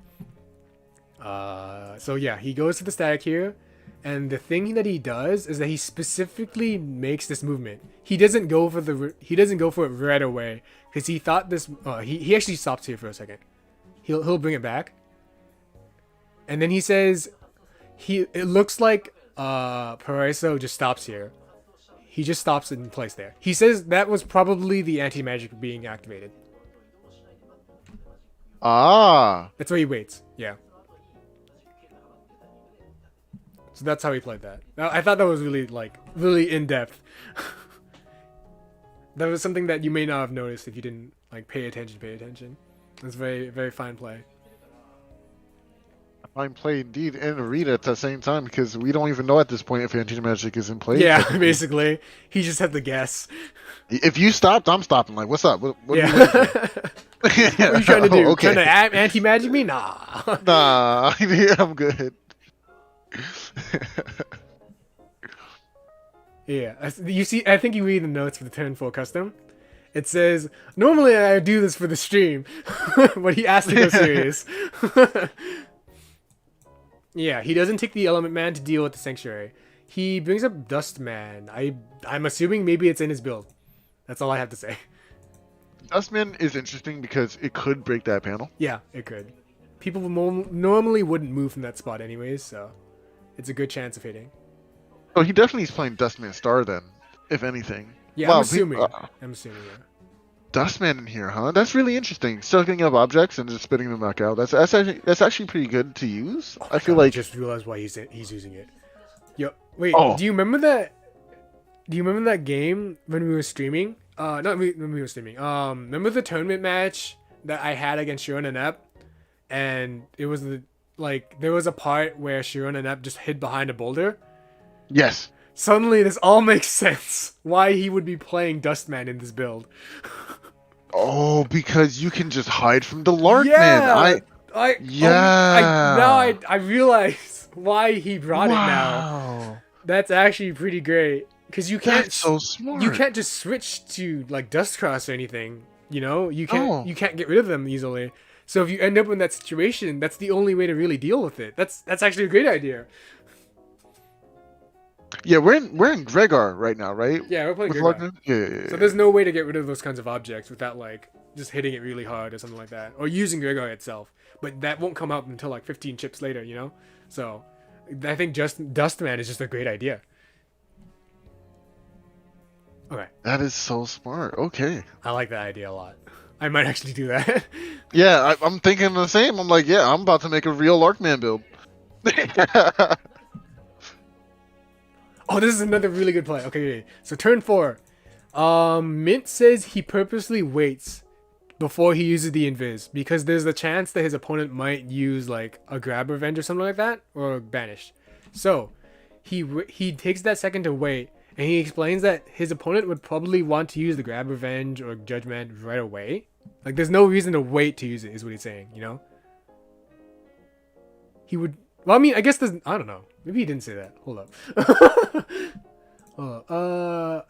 So yeah, he goes to the static here, and the thing that he does is that he specifically makes this movement. He doesn't go for it right away because he thought this. He actually stops here for a second. He'll bring it back, and then he says, it looks like Paraiso just stops here. He just stops in place there. He says that was probably the anti-magic being activated. Ah. That's why he waits. Yeah. So that's how he played that. Now, I thought that was really in depth. That was something that you may not have noticed if you didn't like pay attention. It's very, very fine play. Fine play indeed, and a read at the same time because we don't even know at this point if Anti-Magic is in play. Yeah, technically. basically. He just had to guess. If you stopped, I'm stopping. Like, what's up? What Yeah. are you waiting for? What are you trying to do? Okay. Trying to anti-magic me? Nah. Nah, I'm good. Yeah. You see, I think you read the notes for the turn 4 custom. It says, normally I do this for the stream, but he asked to go serious. Yeah, he doesn't take the Element Man to deal with the Sanctuary. He brings up Dust Man. I'm assuming maybe it's in his build. That's all I have to say. Dustman is interesting because it could break that panel. Yeah, it could. People normally wouldn't move from that spot anyways, so it's a good chance of hitting. Oh, he definitely is playing Dustman Star then, if anything. Yeah, Wow, I'm assuming. Yeah. Dustman in here, huh? That's really interesting. Soaking up objects and just spitting them back out. That's actually pretty good to use. I feel like I just realized why he's using it. Yo, wait. Oh. Do you remember that? Do you remember that game when we were streaming? Not when we were streaming. Remember the tournament match that I had against Shiron and Ep, and it was there was a part where Shiron and Ep just hid behind a boulder. yes. Suddenly, this all makes sense. Why he would be playing Dustman in this build. Oh, because you can just hide from the Lark Yeah, Man. I realize why he brought it now. That's actually pretty great because you can't. That's so smart. You can't just switch to like Dustcross or anything. You know, you can't. Oh. You can't get rid of them easily. So if you end up in that situation, that's the only way to really deal with it. That's actually a great idea. Yeah, we're in Gregar right now, right? Yeah, we're playing With Gregar. Larkman? Yeah. So there's no way to get rid of those kinds of objects without like just hitting it really hard or something like that, or using Gregar itself. But that won't come up until like 15 chips later, you know. So I think just Dustman is just a great idea. Okay, That is so smart. Okay. I like that idea a lot. I might actually do that. Yeah, I'm thinking the same. I'm like, yeah, I'm about to make a real Larkman build. Oh, this is another really good play. Okay, so turn 4. Mint says he purposely waits before he uses the invis because there's the chance that his opponent might use like a grab revenge or something like that or banish. So he takes that second to wait, and he explains that his opponent would probably want to use the grab revenge or judgment right away. Like there's no reason to wait to use it, is what he's saying. You know. He would. Well, I mean, I guess there's. I don't know. Maybe he didn't say that. Hold up.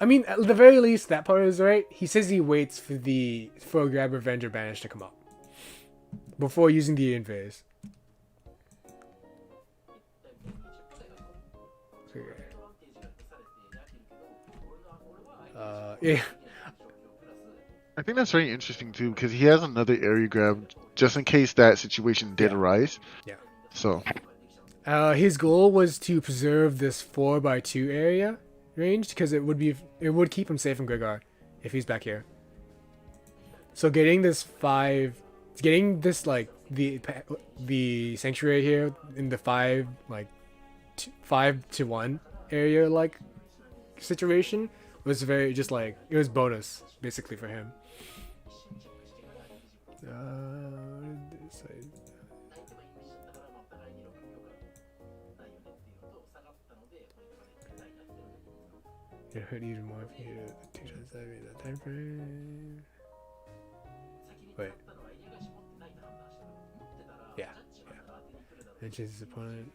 I mean, at the very least, that part is right. He says he waits for a grab revenge or banish to come up before using the invis. Yeah. I think that's very interesting too because he has another area grab just in case that situation did arise. Yeah. So. His goal was to preserve this 4x2 area range because it would keep him safe from Gregar if he's back here. So getting this like the sanctuary here in the 5-1 area like situation was very just like it was bonus basically for him. It hurt even more if you hit it 2 times that in that time frame. Wait. Yeah. And changes his opponent.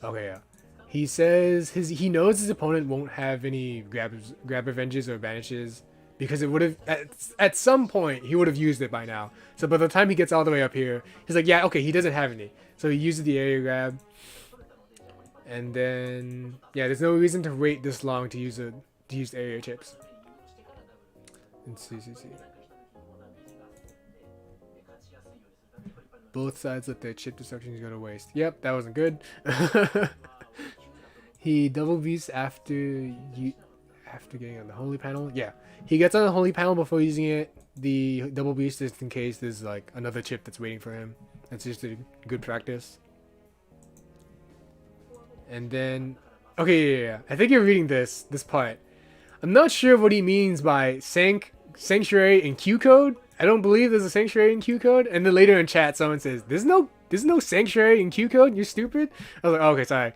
Okay, yeah. He says he knows his opponent won't have any grab revenges or banishes because it would have at some point he would have used it by now. So by the time he gets all the way up here, he's like, yeah, okay, he doesn't have any. So he uses the area grab. And then, yeah, there's no reason to wait this long to use area chips. And see. Both sides let their chip destructions go to waste. Yep, that wasn't good. He double beats after getting on the holy panel. Yeah, he gets on the holy panel before using it. The double beast is in case there's like another chip that's waiting for him, That's just a good practice. And then, okay, yeah. I think you're reading this part. I'm not sure what he means by sanctuary in Q code. I don't believe there's a sanctuary in Q code. And then later in chat, someone says, "There's no sanctuary in Q code. You're stupid." I was like, oh, "Okay, sorry."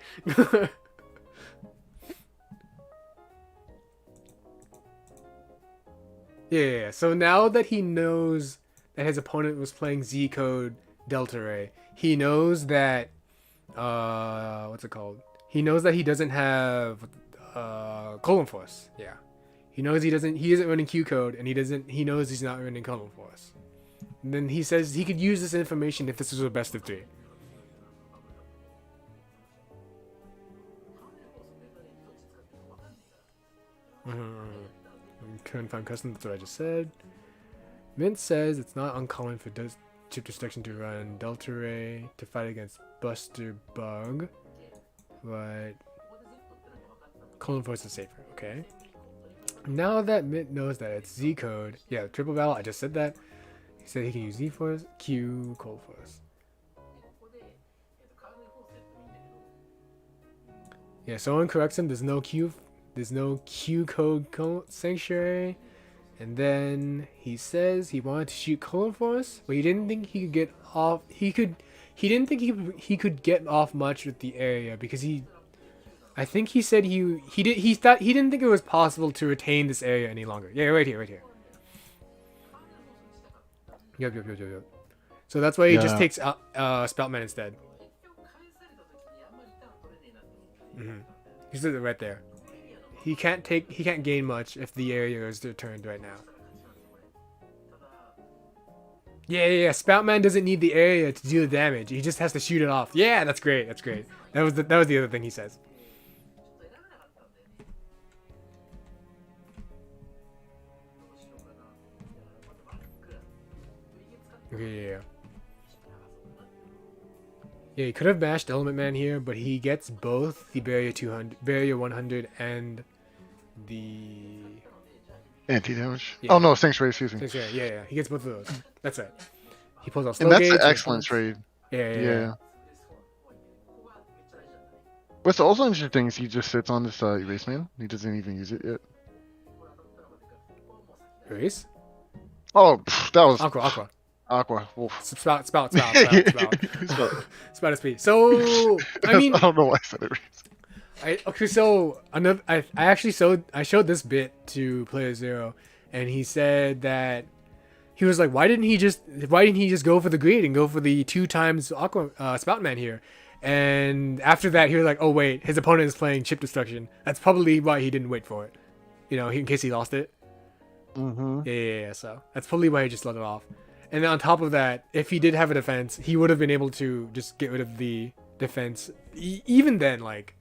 Yeah. So now that he knows that his opponent was playing Z code Delta Ray, he knows that what's it called? He knows that he doesn't have colon force. Yeah. He knows he isn't running Q code, and he knows he's not running colon force. And then he says he could use this information if this was a best of 3. Couldn't find custom, that's what I just said. Mint says it's not uncommon for chip destruction to run Delta Ray to fight against Buster Bug, but colon force is safer. Okay. Now that Mint knows that it's Z code, yeah, triple battle. I just said that. He said he can use Z force, Q, cold force. Yeah, someone corrects him. There's no Q code sanctuary. And then he says he wanted to shoot colon force, but he didn't think he could get off. He didn't think he could get off much with the area because I think he said he didn't think it was possible to retain this area any longer. Yeah, right here. Yep. So that's why he just takes Spoutman instead. He says it right there. He can't gain much if the area is returned right now. Yeah. Spoutman doesn't need the area to do the damage. He just has to shoot it off. Yeah, that's great. That was the other thing he says. Okay, yeah. Yeah, he could have bashed Element Man here, but he gets both the Barrier 100, and the anti-damage. Yeah. Oh no, Sanctuary, excuse me. Sanctuary, yeah. He gets both of those. That's it. He pulls off And slow that's gauge. an excellent trade. Yeah. What's also interesting is he just sits on this Erase Man. He doesn't even use it yet. Erase? Oh, that was Aqua. Wolf. Spout. Spout SP. So I mean, I don't know why I said Erase. So I showed this bit to Player Zero, and he said that he was like, why didn't he just go for the greed and go for the 2 times Aqua Spoutman here? And after that, he was like, oh wait, his opponent is playing chip destruction. That's probably why he didn't wait for it. In case he lost it. Mm-hmm. Yeah. So that's probably why he just let it off. And then on top of that, if he did have a defense, he would have been able to just get rid of the defense. Even then, like,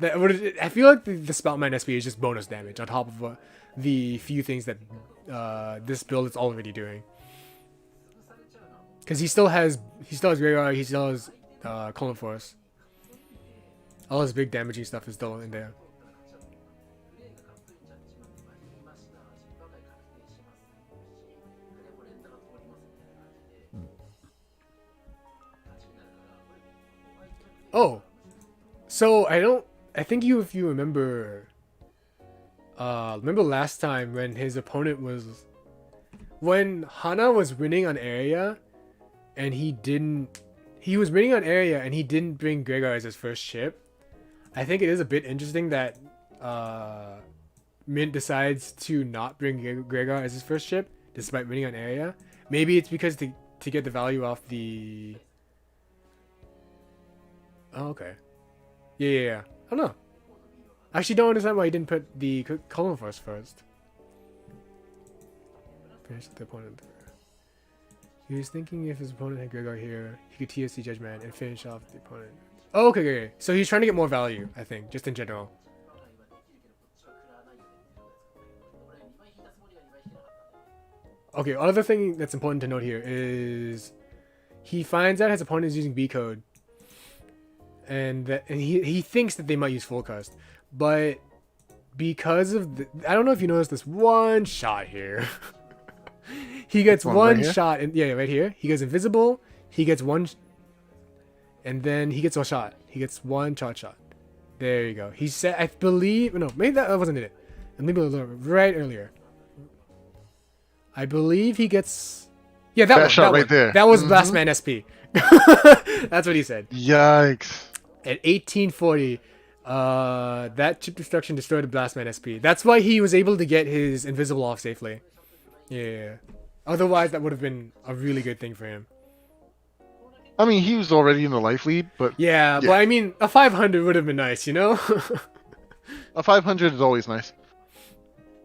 I feel like the Spoutman SP is just bonus damage on top of the few things that this build is already doing. Because he still has Graveyard, he still has Colon Force. All his big damaging stuff is still in there. Oh, so I think if you remember, remember last time when Hana was winning on area, and he was winning on area and he didn't bring Gregor as his first ship. I think it is a bit interesting that Mint decides to not bring Gregor as his first ship despite winning on area. Maybe it's because to get the value off the. Oh, okay. Yeah. I don't know. I actually don't understand why he didn't put the Colon Force first. Finish the opponent. He was thinking if his opponent had Gregor here, he could TSC Judgment and finish off the opponent. Oh, okay. So he's trying to get more value, I think, just in general. Okay, other thing that's important to note here is he finds out his opponent is using B code. And he thinks that they might use full cust, but because of I don't know if you noticed this one shot here. He gets one shot, right here. He goes invisible, he gets one, and then he gets a shot. He gets one shot. There you go. He said, I believe, no, maybe that wasn't it. Maybe a little right earlier. I believe he gets, yeah, that shot right one. there. That was Last Man SP. That's what he said. Yikes. At 1840, that chip destruction destroyed the Blast Man SP. That's why he was able to get his invisible off safely. Yeah. Otherwise, that would have been a really good thing for him. I mean, he was already in the life lead, but Yeah, but I mean, a 500 would have been nice, you know? a 500 is always nice.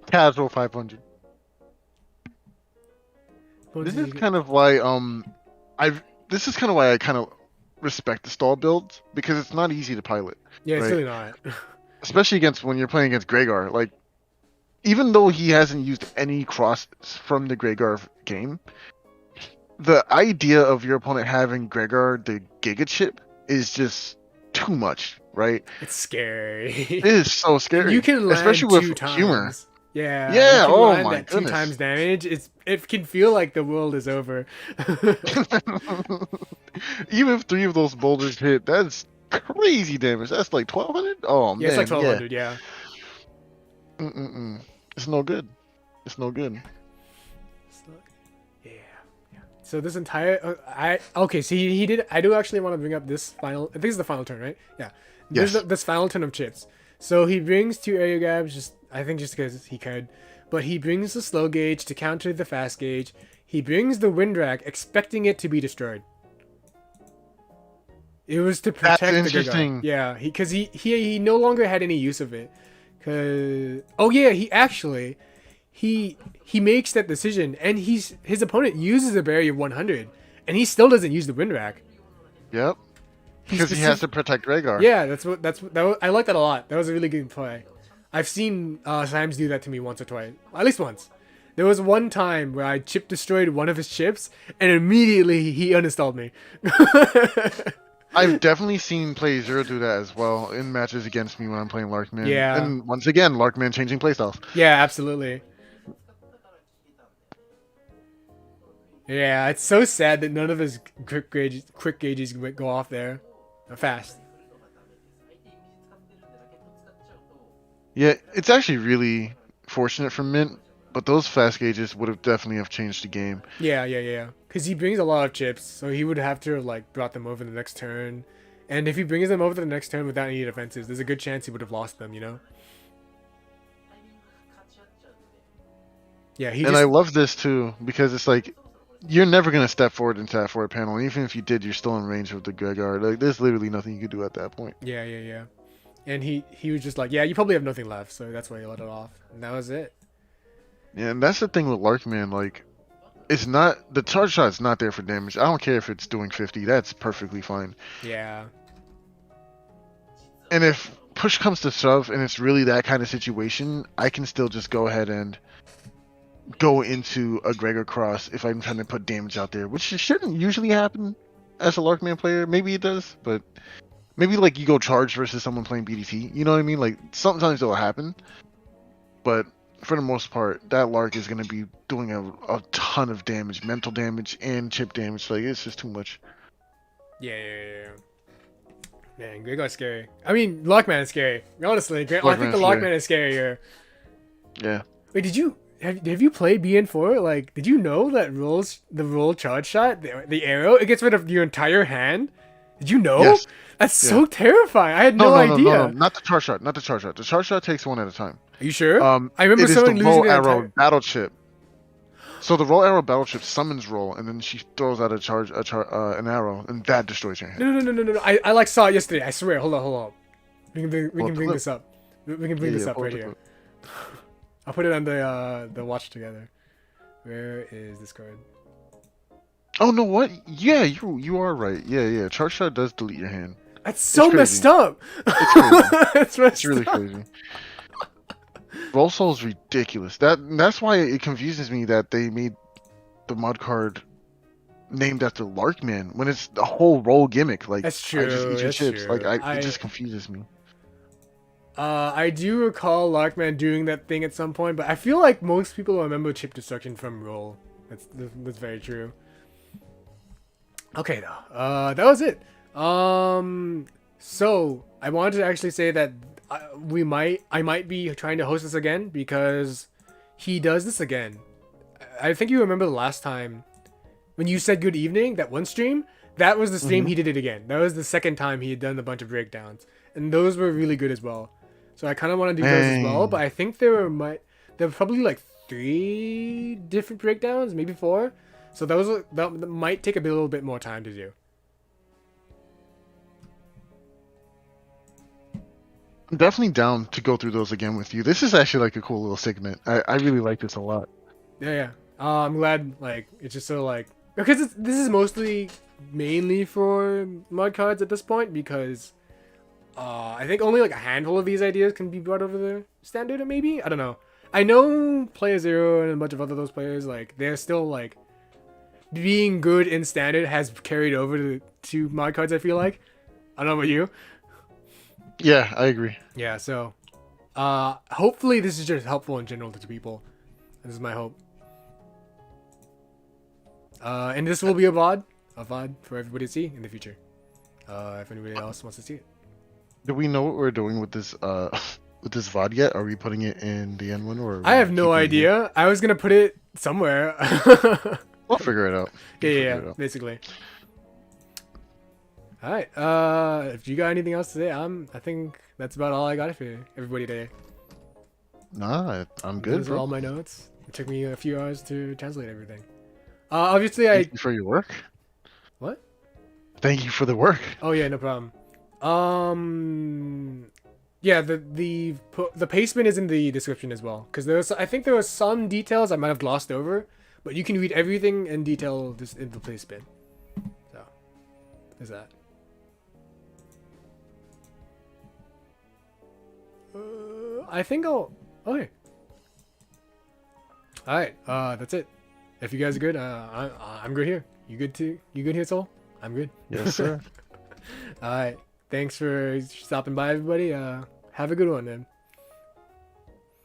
Casual 500. This is kind of why this is kind of why I kind of respect the stall builds, because it's not easy to pilot. Yeah, it's right? really not. Especially when you're playing against Gregar. Like, even though he hasn't used any cross from the Gregar game, the idea of your opponent having Gregar the Giga Chip is just too much, right? It's scary. It is so scary. You can land especially two with times. humor. Yeah. Yeah. You can Oh land my that goodness. 2 times damage. It can feel like the world is over. Even if 3 of those boulders hit, that's crazy damage. That's like 1200. Oh Yeah, man. it's like 1200. Yeah. It's no good. It's no good. Yeah. So this entire okay. So he did. I do actually want to bring up this final. I think it's the final turn, right? Yeah. There's Yes. this final turn of chips. So he brings 2 area grabs. Just because he could, but he brings the slow gauge to counter the fast gauge. He brings the wind rack, expecting it to be destroyed. It was to protect That's the interesting. Giga. Yeah, because he no longer had any use of it. Cause he makes that decision, and his opponent uses a barrier of 100, and he still doesn't use the wind rack. Yep. Because he has to protect Rhaegar. Yeah, I like that a lot. That was a really good play. I've seen Symes do that to me once or twice, at least once. There was one time where I chip destroyed one of his chips, and immediately he uninstalled me. I've definitely seen PlayZero do that as well in matches against me when I'm playing Larkman. Yeah. And once again, Larkman changing playstyles. Yeah, absolutely. Yeah, it's so sad that none of his quick gauges go off there fast. Yeah, it's actually really fortunate for Mint, but those fast gauges would have definitely changed the game. Yeah. Because he brings a lot of chips, so he would have to like brought them over the next turn. And if he brings them over to the next turn without any defenses, there's a good chance he would have lost them, you know? Yeah, I love this too, because it's like, you're never going to step forward into that forward panel. Even if you did, you're still in range of the Gregar. Like, there's literally nothing you could do at that point. Yeah. And he was just like, yeah, you probably have nothing left, so that's why he let it off. And that was it. Yeah, and that's the thing with Larkman, like, it's not, the charge shot's not there for damage. I don't care if it's doing 50, that's perfectly fine. Yeah. And if push comes to shove and it's really that kind of situation, I can still just go ahead and go into a Gregor Cross if I'm trying to put damage out there, which shouldn't usually happen as a Larkman player. Maybe it does, but maybe like you go charge versus someone playing BDT. You know what I mean? Like, sometimes it'll happen, but for the most part, that Lark is going to be doing a ton of damage, mental damage and chip damage. Like, it's just too much. Yeah. Man, Gregar's scary. I mean, Lockman is scary. Honestly, I think the Lockman is scarier. Yeah. Wait, have you played BN4? Like, did you know that the roll charge shot, the arrow, it gets rid of your entire hand? Did you know? Yes. That's so terrifying. I had no idea. No, not the charge shot. The charge shot takes one at a time. Are you sure? I remember it is someone the losing roll their arrow entire... battle chip. So the roll arrow battle chip summons roll, and then she throws out an arrow, and that destroys your hand. No. I like saw it yesterday. I swear. Hold on. We can bring this up. We can bring this up right here. I'll put it on the watch together. Where is this card? Oh no! What? Yeah, you are right. Yeah. Charge shot does delete your hand. That's so messed up. It's crazy. It's really crazy. Roll Soul is ridiculous. That's why it confuses me that they made the mod card named after Larkman when it's the whole roll gimmick. Like, that's true. I just eat your chips. True. Like, it just confuses me. I do recall Larkman doing that thing at some point, but I feel like most people remember chip destruction from roll. That's very true. Okay, though. That was it. So I wanted to actually say that I might be trying to host this again because he does this again. I think you remember the last time when you said good evening, that one stream. That was the stream he did it again. That was the second time he had done a bunch of breakdowns, and those were really good as well. So I kind of want to do those as well, but I think there were probably like 3 different breakdowns, maybe 4. So that might take a little bit more time to do. I'm definitely down to go through those again with you. This is actually like a cool little segment. I really like this a lot. Yeah, yeah. I'm glad. Like, it's just so like because this is mainly for mud cards at this point because I think only like a handful of these ideas can be brought over the standard, or maybe I don't know. I know Player Zero and a bunch of other those players, like, they're still like being good in standard has carried over to mod cards. I feel like. I don't know about you. Yeah, I agree. Yeah, so hopefully this is just helpful in general to people. This is my hope. And this will be a VOD for everybody to see in the future. If anybody else wants to see it. Do we know what we're doing with this with this VOD yet? Are we putting it in the end one, or are I we have no keeping it here? idea. I was gonna put it somewhere. We'll figure it out. We'll figure it Yeah, out. basically. All right. If you got anything else to say, I think that's about all I got for everybody today. Nah, I'm good, Those are all bro. my notes. It took me a few hours to translate everything. Obviously, Thank you for your work. What? Thank you for the work. Oh yeah, no problem. Yeah, the pastement is in the description as well, because I think there were some details I might have glossed over, but you can read everything in detail just in the pastement. So, there's that. I think I'll. Okay. All right. That's it. If you guys are good, I'm good here. You good too? You good here, Soul? I'm good. Yes, sir. All right. Thanks for stopping by, everybody. Have a good one, then.